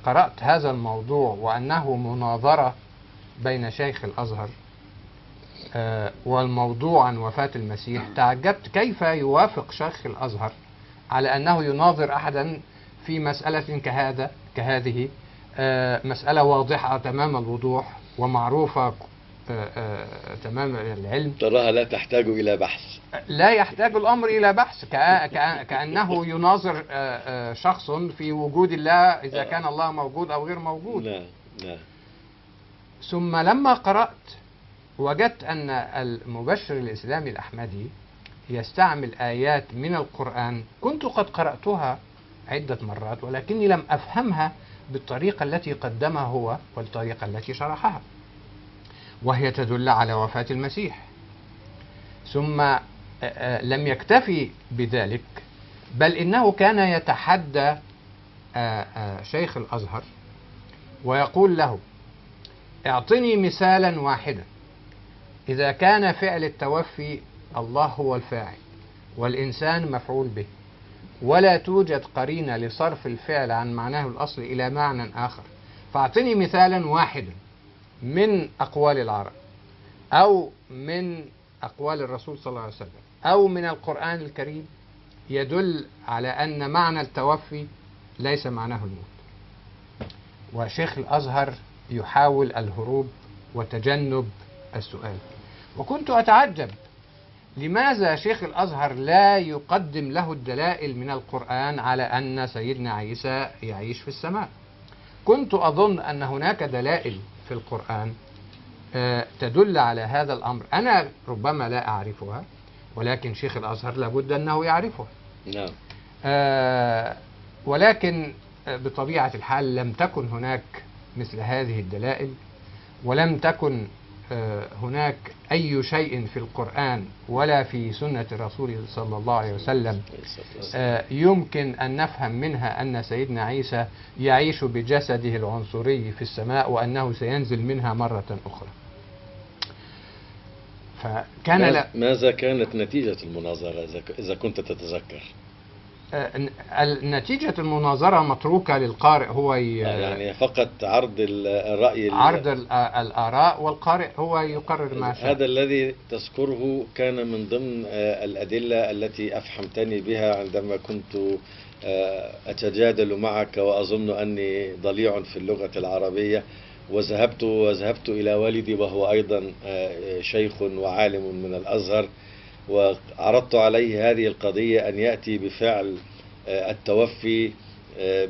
قرأت هذا الموضوع وأنه مناظرة بين شيخ الأزهر والموضوع عن وفاة المسيح، تعجبت كيف يوافق شيخ الأزهر على أنه يناظر أحدا في مسألة كهذه مسألة واضحة تمام الوضوح ومعروفة تمام العلم. تراها لا تحتاج إلى بحث. لا يحتاج الأمر إلى بحث، كأنه يناظر شخص في وجود الله، إذا كان الله موجود أو غير موجود. نعم. نعم. ثم لما قرأت وجدت أن المبشر الإسلامي الأحمدي يستعمل آيات من القرآن كنت قد قرأتها عدة مرات، ولكني لم أفهمها بالطريقة التي قدمها هو والطريقة التي شرحها، وهي تدل على وفاة المسيح. ثم لم يكتفي بذلك، بل إنه كان يتحدى شيخ الأزهر ويقول له: اعطني مثالا واحدا إذا كان فعل التوفي الله هو الفاعل والإنسان مفعول به، ولا توجد قرينة لصرف الفعل عن معناه الأصلي إلى معنى آخر، فاعطني مثالا واحدا من أقوال العرب أو من أقوال الرسول صلى الله عليه وسلم أو من القرآن الكريم يدل على أن معنى التوفي ليس معناه الموت. وشيخ الأزهر يحاول الهروب وتجنب السؤال، وكنت أتعجب لماذا شيخ الأزهر لا يقدم له الدلائل من القرآن على أن سيدنا عيسى يعيش في السماء. كنت أظن أن هناك دلائل في القرآن تدل على هذا الأمر، أنا ربما لا أعرفها، ولكن شيخ الأزهر لابد أنه يعرفها. نعم. ولكن بطبيعة الحال لم تكن هناك مثل هذه الدلائل، ولم تكن هناك أي شيء في القرآن ولا في سنة الرسول صلى الله عليه وسلم يمكن أن نفهم منها أن سيدنا عيسى يعيش بجسده العنصري في السماء وأنه سينزل منها مرة أخرى. فكان ماذا كانت نتيجة المناظرة إذا كنت تتذكر؟ نتيجة المناظرة متروكة للقارئ، هو يعني فقط عرض الرأي، عرض الآراء، والقارئ هو يقرر ما شاء. هذا الذي تذكره كان من ضمن الأدلة التي أفحمتني بها عندما كنت أتجادل معك وأظن أني ضليع في اللغة العربية، وذهبت إلى والدي وهو أيضا شيخ وعالم من الأزهر، وعرضت عليه هذه القضية أن يأتي بفعل التوفي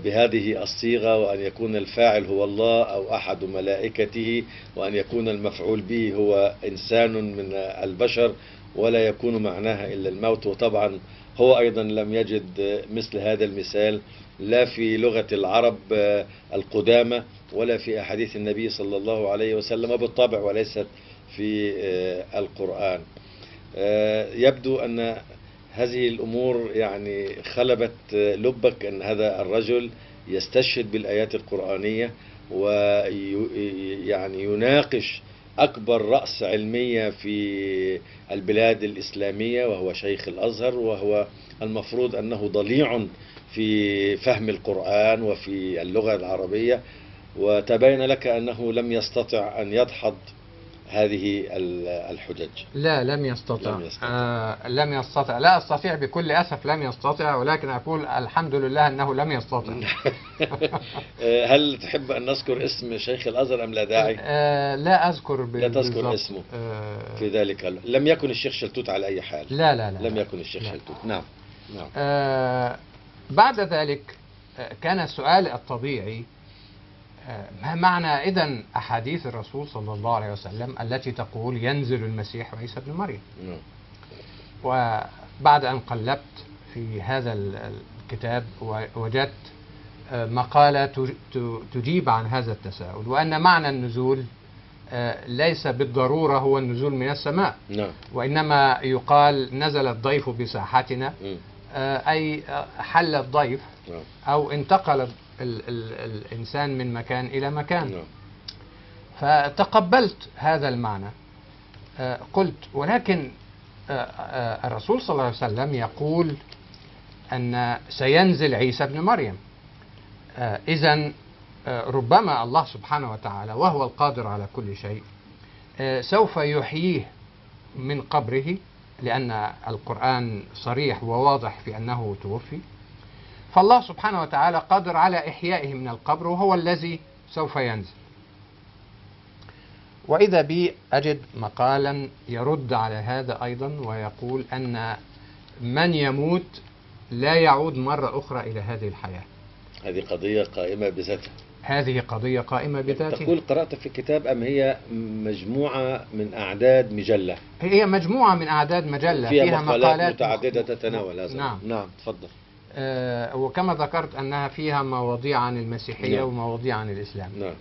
بهذه الصيغة، وأن يكون الفاعل هو الله أو أحد ملائكته، وأن يكون المفعول به هو إنسان من البشر، ولا يكون معناها إلا الموت. وطبعا هو أيضا لم يجد مثل هذا المثال لا في لغة العرب القدامى ولا في أحاديث النبي صلى الله عليه وسلم، وبالطبع وليست في القرآن. يبدو أن هذه الأمور يعني خلبت لبك، أن هذا الرجل يستشهد بالآيات القرآنية ويعني يناقش أكبر رأس علمية في البلاد الإسلامية، وهو شيخ الأزهر، وهو المفروض أنه ضليع في فهم القرآن وفي اللغة العربية، وتبين لك أنه لم يستطع أن يدحض هذه الحجج. لا، لم يستطع. لم يستطع، لا أستطيع بكل أسف، لم يستطع، ولكن أقول الحمد لله أنه لم يستطع. هل تحب أن نذكر اسم شيخ الأزهر أم لا داعي؟ لا أذكر لا تذكر اسمه في ذلك. لم يكن الشيخ شلتوت على أي حال. لا لا لا، لم يكن الشيخ شلتوت. نعم نعم. بعد ذلك كان السؤال الطبيعي: ما معنى إذن أحاديث الرسول صلى الله عليه وسلم التي تقول ينزل المسيح عيسى ابن مريم؟ وبعد أن قلبت في هذا الكتاب وجدت مقالة تجيب عن هذا التساؤل، وأن معنى النزول ليس بالضرورة هو النزول من السماء، وإنما يقال نزل الضيف بساحتنا، أي حل الضيف أو انتقل الإنسان من مكان إلى مكان. فتقبلت هذا المعنى. قلت: ولكن الرسول صلى الله عليه وسلم يقول أن سينزل عيسى ابن مريم، إذن ربما الله سبحانه وتعالى وهو القادر على كل شيء سوف يحييه من قبره، لأن القرآن صريح وواضح في أنه توفي، فالله سبحانه وتعالى قادر على إحيائه من القبر، وهو الذي سوف ينزل. وإذا بي أجد مقالا يرد على هذا أيضا، ويقول أن من يموت لا يعود مرة أخرى إلى هذه الحياة. هذه قضية قائمة بذاتها. هذه قضية قائمة بذاتها. تقول قرأت في الكتاب أم هي مجموعة من أعداد مجلة؟ هي مجموعة من أعداد مجلة فيها مقالات متعددة تتناول هذا. نعم نعم، تفضل. وكما ذكرت أنها فيها مواضيع عن المسيحية ومواضيع عن الإسلام. نعم.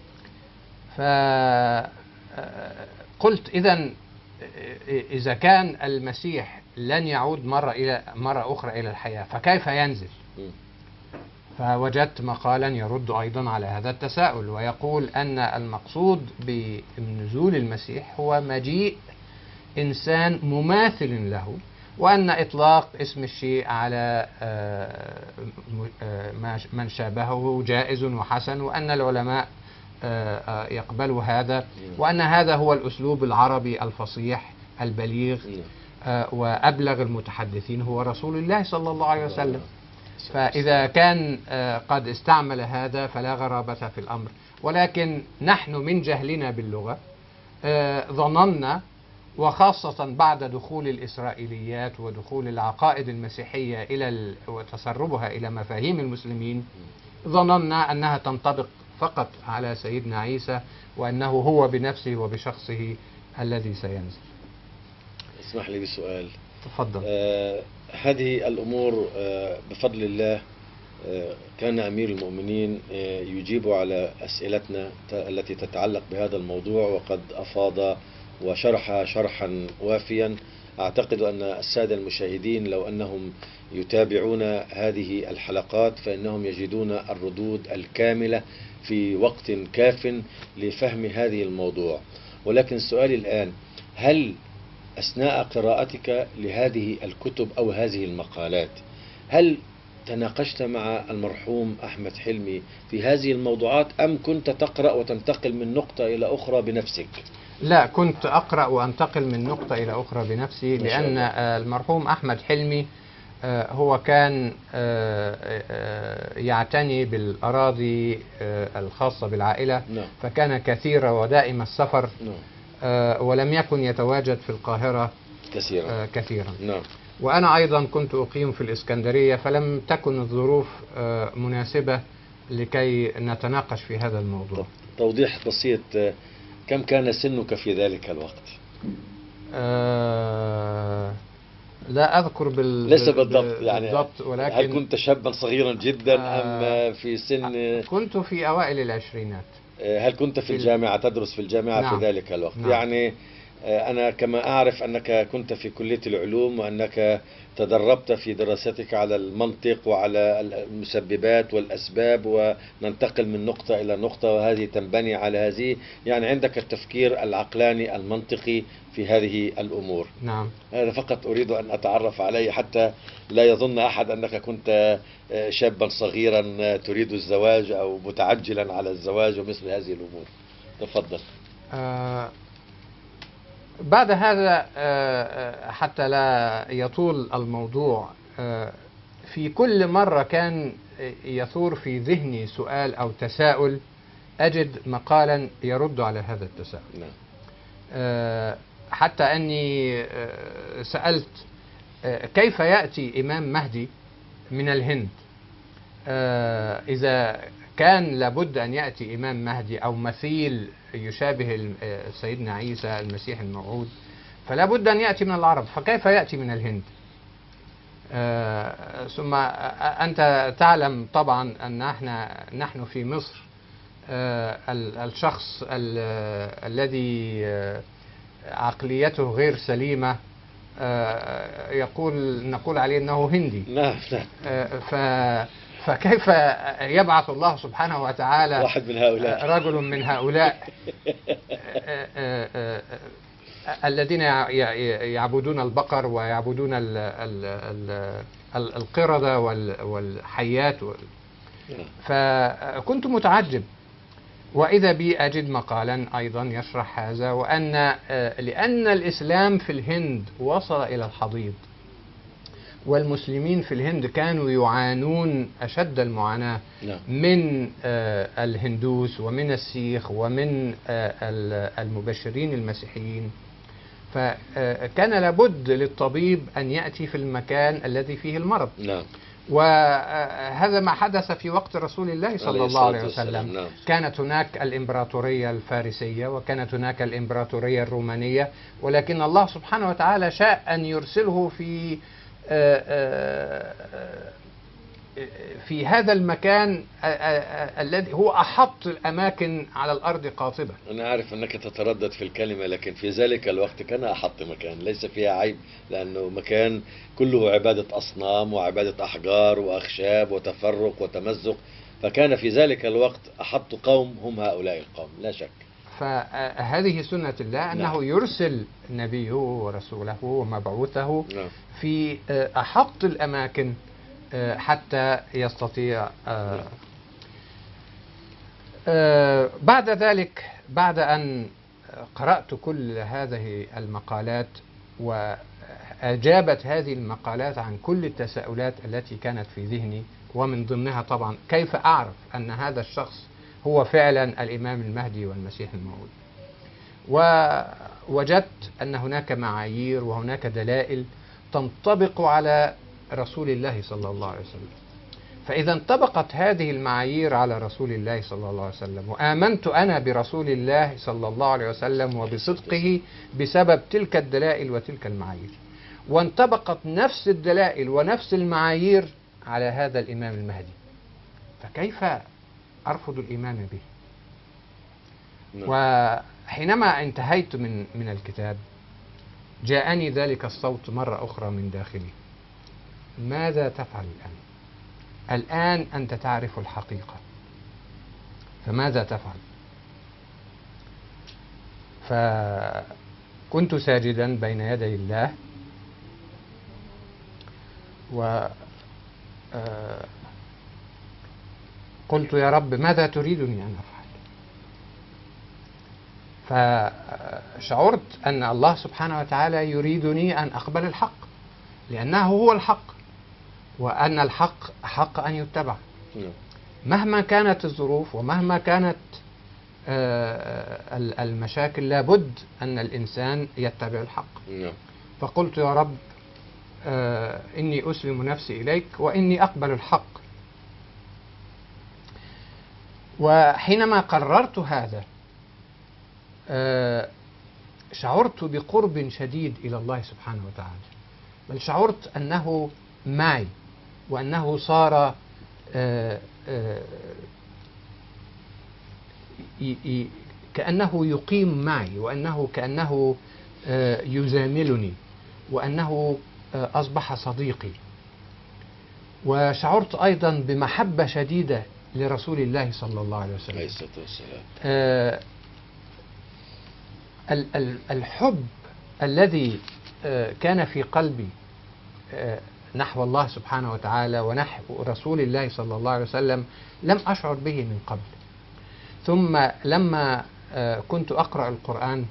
فقلت إذا كان المسيح لن يعود مرة أخرى إلى الحياة، فكيف ينزل؟ فوجدت مقالا يرد أيضا على هذا التساؤل، ويقول أن المقصود بنزول المسيح هو مجيء إنسان مماثل له، وأن إطلاق اسم الشيء على من شابهه جائز وحسن، وأن العلماء يقبلوا هذا، وأن هذا هو الأسلوب العربي الفصيح البليغ، وأبلغ المتحدثين هو رسول الله صلى الله عليه وسلم. فإذا كان قد استعمل هذا فلا غرابة في الأمر، ولكن نحن من جهلنا باللغة ظننا، وخاصة بعد دخول الإسرائيليات ودخول العقائد المسيحية وتسربها إلى مفاهيم المسلمين، ظننا أنها تنطبق فقط على سيدنا عيسى، وأنه هو بنفسه وبشخصه الذي سينزل. اسمح لي بسؤال. تفضل. هذه الأمور بفضل الله كان أمير المؤمنين يجيب على أسئلتنا التي تتعلق بهذا الموضوع، وقد أفاض وشرح شرحا وافيا. أعتقد أن السادة المشاهدين لو أنهم يتابعون هذه الحلقات فإنهم يجدون الردود الكاملة في وقت كاف لفهم هذه الموضوع. ولكن سؤالي الآن: هل أثناء قراءتك لهذه الكتب أو هذه المقالات هل تناقشت مع المرحوم أحمد حلمي في هذه الموضوعات، أم كنت تقرأ وتنتقل من نقطة إلى أخرى بنفسك؟ لا، كنت أقرأ وأنتقل من نقطة إلى أخرى بنفسي، لأن المرحوم أحمد حلمي هو كان يعتني بالأراضي الخاصة بالعائلة، فكان كثير ودائم السفر، ولم يكن يتواجد في القاهرة كثيرا. وأنا أيضا كنت أقيم في الإسكندرية، فلم تكن الظروف مناسبة لكي نتناقش في هذا الموضوع. توضيح بسيط: كم كان سنك في ذلك الوقت؟ لا أذكر ليس بالضبط يعني، بالضبط، ولكن هل كنت شابا صغيرا جدا أم في سن؟ كنت في أوائل العشرينات. هل كنت في الجامعة تدرس في الجامعة في نعم. ذلك الوقت؟ نعم. يعني أنا كما أعرف أنك كنت في كلية العلوم، وأنك تدربت في دراستك على المنطق وعلى المسببات والأسباب، وننتقل من نقطة إلى نقطة، وهذه تنبني على هذه، يعني عندك التفكير العقلاني المنطقي في هذه الأمور. نعم. هذا فقط أريد أن أتعرف عليه، حتى لا يظن أحد أنك كنت شابا صغيرا تريد الزواج أو متعجلا على الزواج ومثل هذه الأمور. تفضل. بعد هذا حتى لا يطول الموضوع، في كل مرة كان يثور في ذهني سؤال أو تساؤل، أجد مقالا يرد على هذا التساؤل. نعم. حتى أني سألت كيف يأتي إمام مهدي من الهند؟ إذا كان لابد أن يأتي إمام مهدي أو مثيل يشابه سيدنا عيسى المسيح الموعود، فلا بد أن يأتي من العرب، فكيف يأتي من الهند؟ ثم أنت تعلم طبعا أن نحن في مصر الشخص الذي عقليته غير سليمة نقول عليه أنه هندي. نعم. فكيف يبعث الله سبحانه وتعالى واحد من هؤلاء، رجل من هؤلاء الذين يعبدون البقر ويعبدون القردة والحيات. فكنت متعجب، وإذا بي أجد مقالا أيضا يشرح هذا، لأن الإسلام في الهند وصل إلى الحضيض، والمسلمين في الهند كانوا يعانون أشد المعاناة من الهندوس ومن السيخ ومن المبشرين المسيحيين، فكان لابد للطبيب أن يأتي في المكان الذي فيه المرض. نعم. وهذا ما حدث في وقت رسول الله صلى الله عليه وسلم. نعم. كانت هناك الإمبراطورية الفارسية وكانت هناك الإمبراطورية الرومانية، ولكن الله سبحانه وتعالى شاء أن يرسله في هذا المكان الذي هو أحط الأماكن على الأرض قاطبة. أنا أعرف أنك تتردد في الكلمة، لكن في ذلك الوقت كان أحط مكان ليس فيها عيب، لأنه مكان كله عبادة أصنام وعبادة أحجار وأخشاب وتفرق وتمزق، فكان في ذلك الوقت أحط قوم هم هؤلاء القوم لا شك. فهذه سنة الله أنه يرسل نبيه ورسوله ومبعوثه في أحط الأماكن حتى يستطيع. بعد ذلك، بعد أن قرأت كل هذه المقالات وأجابت هذه المقالات عن كل التساؤلات التي كانت في ذهني، ومن ضمنها طبعا كيف أعرف أن هذا الشخص هو فعلا الإمام المهدي والمسيح الموعود، ووجدت أن هناك معايير وهناك دلائل تنطبق على رسول الله صلى الله عليه وسلم. فإذا انطبقت هذه المعايير على رسول الله صلى الله عليه وسلم، وآمنت أنا برسول الله صلى الله عليه وسلم وبصدقه بسبب تلك الدلائل وتلك المعايير، وانطبقت نفس الدلائل ونفس المعايير على هذا الإمام المهدي، فكيف أرفض الإيمان به؟ وحينما انتهيت من الكتاب جاءني ذلك الصوت مرة أخرى من داخلي: ماذا تفعل الآن؟ الآن أنت تعرف الحقيقة، فماذا تفعل؟ فكنت ساجدا بين يدي الله، قلت: يا رب، ماذا تريدني أن أفعل؟ فشعرت أن الله سبحانه وتعالى يريدني أن أقبل الحق، لأنه هو الحق، وأن الحق حق أن يتبع مهما كانت الظروف ومهما كانت المشاكل، لابد أن الإنسان يتبع الحق. فقلت: يا رب، إني أسلم نفسي إليك وإني أقبل الحق. وحينما قررت هذا شعرت بقرب شديد إلى الله سبحانه وتعالى، بل شعرت أنه معي، وأنه صار كأنه يقيم معي، وأنه كأنه يزاملني، وأنه أصبح صديقي. وشعرت أيضا بمحبة شديدة لرسول الله صلى الله عليه وسلم. عليه الصلاة والسلام. الحب الذي كان في قلبي نحو الله سبحانه وتعالى ونحو رسول الله صلى الله عليه وسلم لم أشعر به من قبل. ثم لما كنت أقرأ القرآن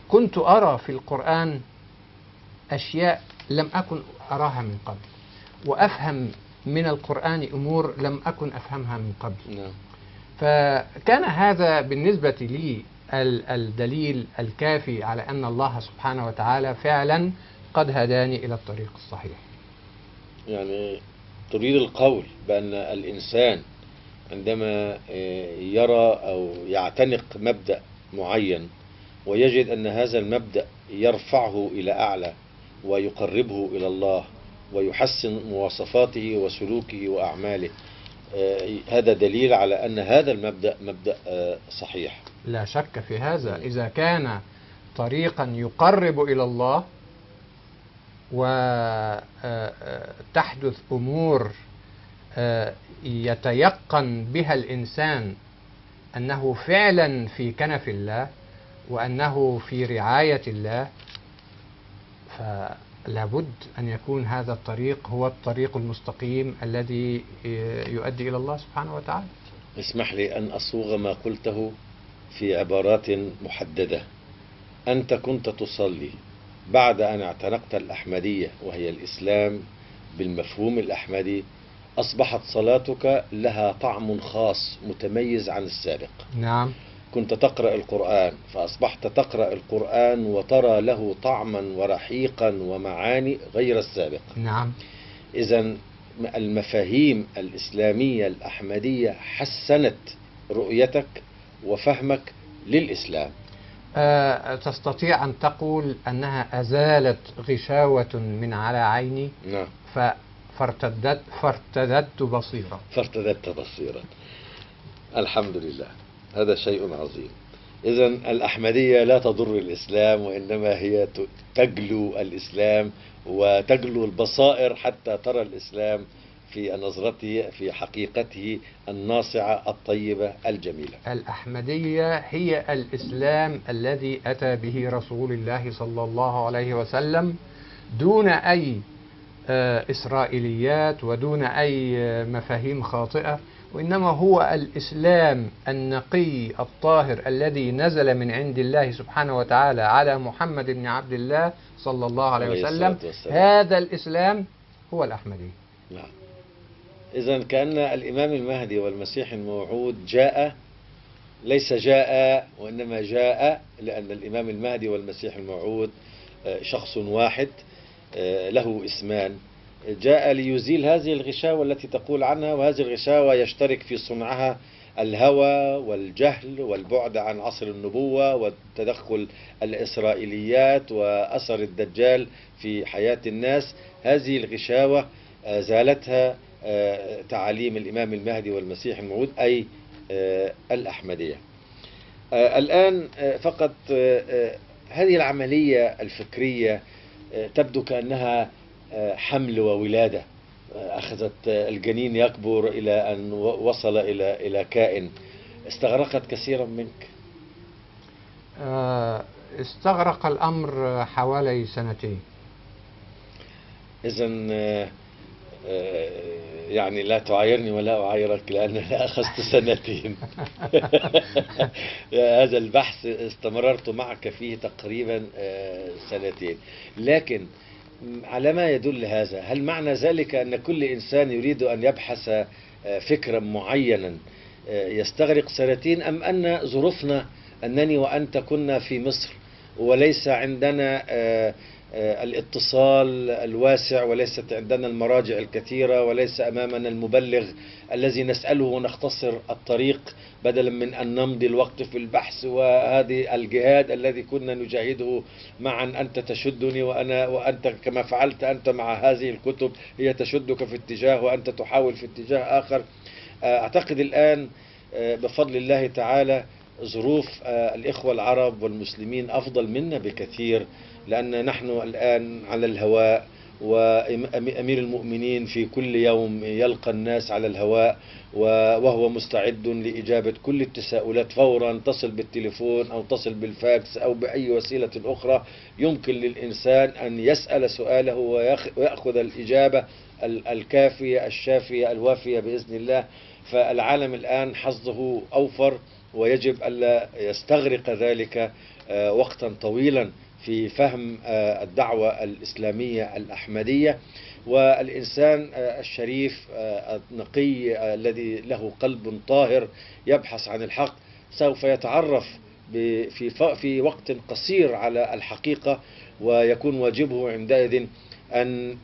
كنت أرى في القرآن أشياء لم أكن أراها من قبل، وأفهم من القرآن أمور لم أكن أفهمها من قبل. نعم. فكان هذا بالنسبة لي الدليل الكافي على أن الله سبحانه وتعالى فعلا قد هداني إلى الطريق الصحيح. يعني تريد القول بأن الإنسان عندما يرى أو يعتنق مبدأ معين ويجد أن هذا المبدأ يرفعه إلى أعلى ويقربه إلى الله ويحسن مواصفاته وسلوكه وأعماله، هذا دليل على أن هذا المبدأ مبدأ صحيح. لا شك في هذا. إذا كان طريقا يقرب إلى الله وتحدث أمور يتيقن بها الإنسان أنه فعلا في كنف الله وأنه في رعاية الله، فلابد أن يكون هذا الطريق هو الطريق المستقيم الذي يؤدي إلى الله سبحانه وتعالى. اسمح لي أن أصوغ ما قلته في عبارات محددة. أنت كنت تصلي بعد أن اعتنقت الأحمدية وهي الإسلام بالمفهوم الأحمدي، أصبحت صلاتك لها طعم خاص متميز عن السابق. نعم. كنت تقرأ القرآن فأصبحت تقرأ القرآن وترى له طعما ورحيقا ومعاني غير السابق. نعم. إذن المفاهيم الإسلامية الأحمدية حسنت رؤيتك وفهمك للإسلام. تستطيع أن تقول أنها أزالت غشاوة من على عيني. نعم. فارتدت بصيرة. فارتدت بصيرة. الحمد لله، هذا شيء عظيم. إذن الأحمدية لا تضر الإسلام، وإنما هي تجلو الإسلام وتجلو البصائر حتى ترى الإسلام في نظرته في حقيقته الناصعة الطيبة الجميلة. الأحمدية هي الإسلام الذي أتى به رسول الله صلى الله عليه وسلم دون أي إسرائيليات ودون أي مفاهيم خاطئة، وإنما هو الإسلام النقي الطاهر الذي نزل من عند الله سبحانه وتعالى على محمد بن عبد الله صلى الله عليه وسلم. هذا الإسلام هو الأحمدي. نعم. إذن كأن الإمام المهدي والمسيح الموعود جاء، ليس جاء وإنما جاء، لأن الإمام المهدي والمسيح الموعود شخص واحد له اسمان. جاء ليزيل هذه الغشاوة التي تقول عنها، وهذه الغشاوة يشترك في صنعها الهوى والجهل والبعد عن عصر النبوة والتدخل الإسرائيليات وأثر الدجال في حياة الناس. هذه الغشاوة زالتها تعاليم الإمام المهدي والمسيح الموعود، أي الأحمدية. الآن فقط هذه العملية الفكرية تبدو كأنها حمل وولادة، أخذت الجنين يكبر إلى أن وصل إلى كائن. استغرقت كثيرا منك؟ استغرق الأمر حوالي 2 سنين. إذن يعني لا تعايرني ولا أعايرك، لأن أخذت 2 سنين. هذا البحث استمررت معك فيه تقريبا 2 سنين. لكن على ما يدل هذا، هل معنى ذلك أن كل إنسان يريد أن يبحث فكرا معينا يستغرق 2 سنين، أم أن ظروفنا أنني وأنت كنا في مصر وليس عندنا الاتصال الواسع، وليست عندنا المراجع الكثيرة، وليس أمامنا المبلغ الذي نسأله ونختصر الطريق بدلا من أن نمضي الوقت في البحث، وهذه الجهاد الذي كنا نجاهده معا، أنت تشدني وأنت كما فعلت أنت مع هذه الكتب، هي تشدك في اتجاه وأنت تحاول في اتجاه آخر. أعتقد الآن بفضل الله تعالى ظروف الإخوة العرب والمسلمين أفضل منا بكثير، لأن نحن الآن على الهواء، وأمير المؤمنين في كل يوم يلقى الناس على الهواء، وهو مستعد لإجابة كل التساؤلات فورا، تصل بالتليفون أو تصل بالفاكس أو بأي وسيلة أخرى يمكن للإنسان أن يسأل سؤاله ويأخذ الإجابة الكافية الشافية الوافية بإذن الله. فالعالم الآن حظه أوفر، ويجب ألا يستغرق ذلك وقتا طويلا في فهم الدعوة الإسلامية الأحمدية. والإنسان الشريف النقي الذي له قلب طاهر يبحث عن الحق سوف يتعرف في وقت قصير على الحقيقة، ويكون واجبه عندئذ أن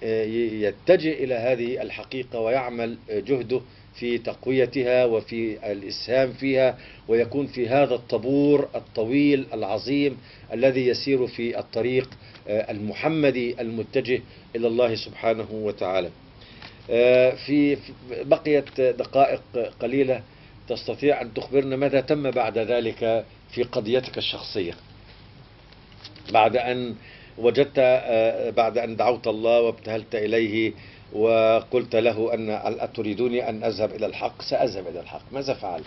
يتجه إلى هذه الحقيقة ويعمل جهده في تقويتها وفي الإسهام فيها، ويكون في هذا الطابور الطويل العظيم الذي يسير في الطريق المحمدي المتجه إلى الله سبحانه وتعالى. في بقيت دقائق قليلة، تستطيع أن تخبرنا ماذا تم بعد ذلك في قضيتك الشخصية بعد أن وجدت، بعد أن دعوت الله وابتهلت إليه وقلت له أن أتريدوني أن أذهب إلى الحق؟ سأذهب إلى الحق. ماذا فعلت؟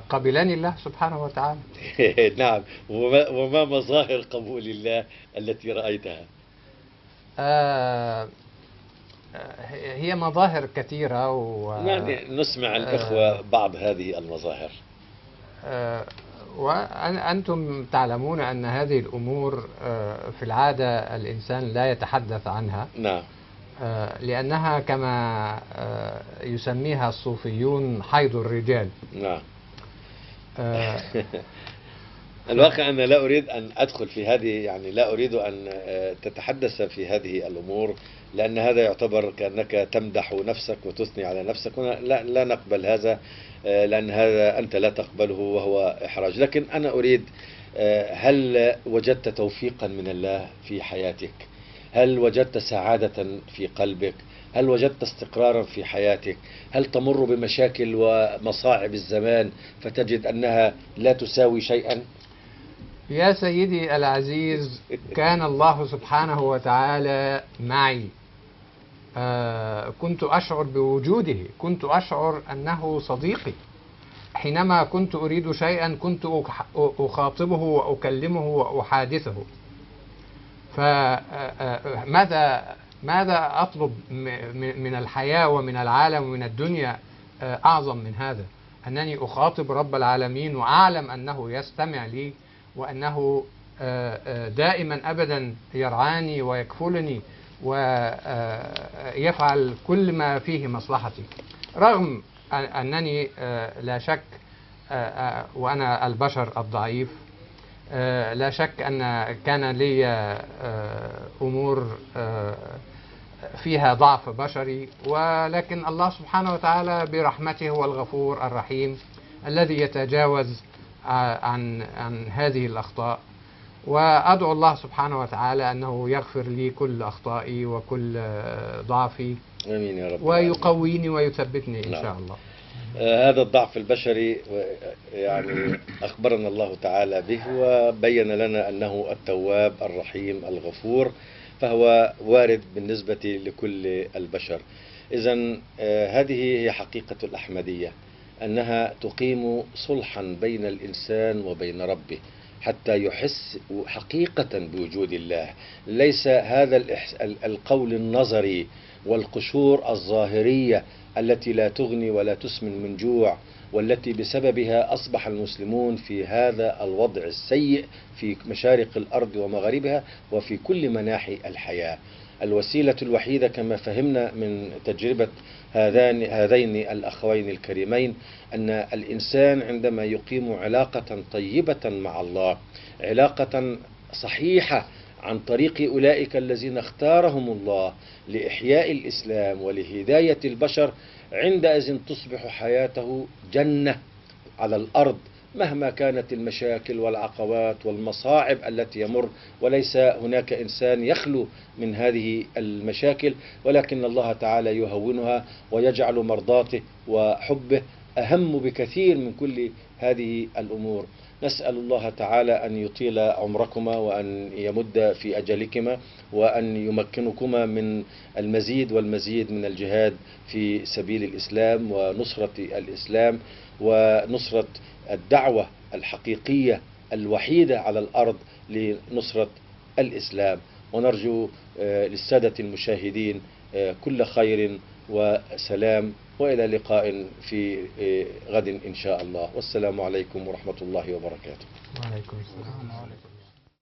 قبلني الله سبحانه وتعالى. نعم. وما مظاهر قبول الله التي رأيتها؟ هي مظاهر كثيرة يعني نسمع الإخوة بعض هذه المظاهر. وأنتم تعلمون أن هذه الأمور في العادة الإنسان لا يتحدث عنها. نعم. لأنها كما يسميها الصوفيون حيض الرجال. نعم. الواقع أنا لا أريد أن أدخل في هذه، يعني لا أريد أن تتحدث في هذه الأمور، لأن هذا يعتبر كأنك تمدح نفسك وتثني على نفسك، لا نقبل هذا، لأن هذا أنت لا تقبله وهو إحراج. لكن أنا أريد، هل وجدت توفيقا من الله في حياتك؟ هل وجدت سعادة في قلبك؟ هل وجدت استقرارا في حياتك؟ هل تمر بمشاكل ومصاعب الزمان فتجد أنها لا تساوي شيئا؟ يا سيدي العزيز، كان الله سبحانه وتعالى معي. كنت أشعر بوجوده، كنت أشعر أنه صديقي. حينما كنت أريد شيئا كنت أخاطبه وأكلمه وأحادثه. ماذا أطلب من الحياة ومن العالم ومن الدنيا أعظم من هذا؟ أنني أخاطب رب العالمين وأعلم أنه يستمع لي، وأنه دائما أبدا يرعاني ويكفلني ويفعل كل ما فيه مصلحتي، رغم أنني لا شك وأنا البشر الضعيف، لا شك أن كان لي أمور فيها ضعف بشري، ولكن الله سبحانه وتعالى برحمته هو الغفور الرحيم الذي يتجاوز عن هذه الأخطاء. وأدعو الله سبحانه وتعالى أنه يغفر لي كل أخطائي وكل ضعفي. آمين يا رب. ويقويني ويثبتني إن شاء الله. هذا الضعف البشري يعني أخبرنا الله تعالى به، وبين لنا أنه التواب الرحيم الغفور، فهو وارد بالنسبة لكل البشر. إذن هذه هي حقيقة الأحمدية، أنها تقيم صلحا بين الإنسان وبين ربه حتى يحس حقيقة بوجود الله. ليس هذا القول النظري والقشور الظاهرية التي لا تغني ولا تسمن من جوع، والتي بسببها أصبح المسلمون في هذا الوضع السيء في مشارق الأرض ومغاربها وفي كل مناحي الحياة. الوسيلة الوحيدة كما فهمنا من تجربة هذين الأخوين الكريمين أن الإنسان عندما يقيم علاقة طيبة مع الله، علاقة صحيحة عن طريق أولئك الذين اختارهم الله لإحياء الإسلام ولهداية البشر، عندئذ تصبح حياته جنة على الأرض، مهما كانت المشاكل والعقبات والمصاعب التي يمر. وليس هناك إنسان يخلو من هذه المشاكل، ولكن الله تعالى يهونها ويجعل مرضاته وحبه أهم بكثير من كل هذه الأمور. نسأل الله تعالى أن يطيل عمركما وأن يمد في أجلكما وأن يمكنكما من المزيد والمزيد من الجهاد في سبيل الإسلام ونصرة الإسلام ونصرة الدعوة الحقيقية الوحيدة على الأرض لنصرة الإسلام. ونرجو للسادة المشاهدين كل خير وسلام، وإلى لقاء في غد إن شاء الله، والسلام عليكم ورحمة الله وبركاته. وعليكم السلام.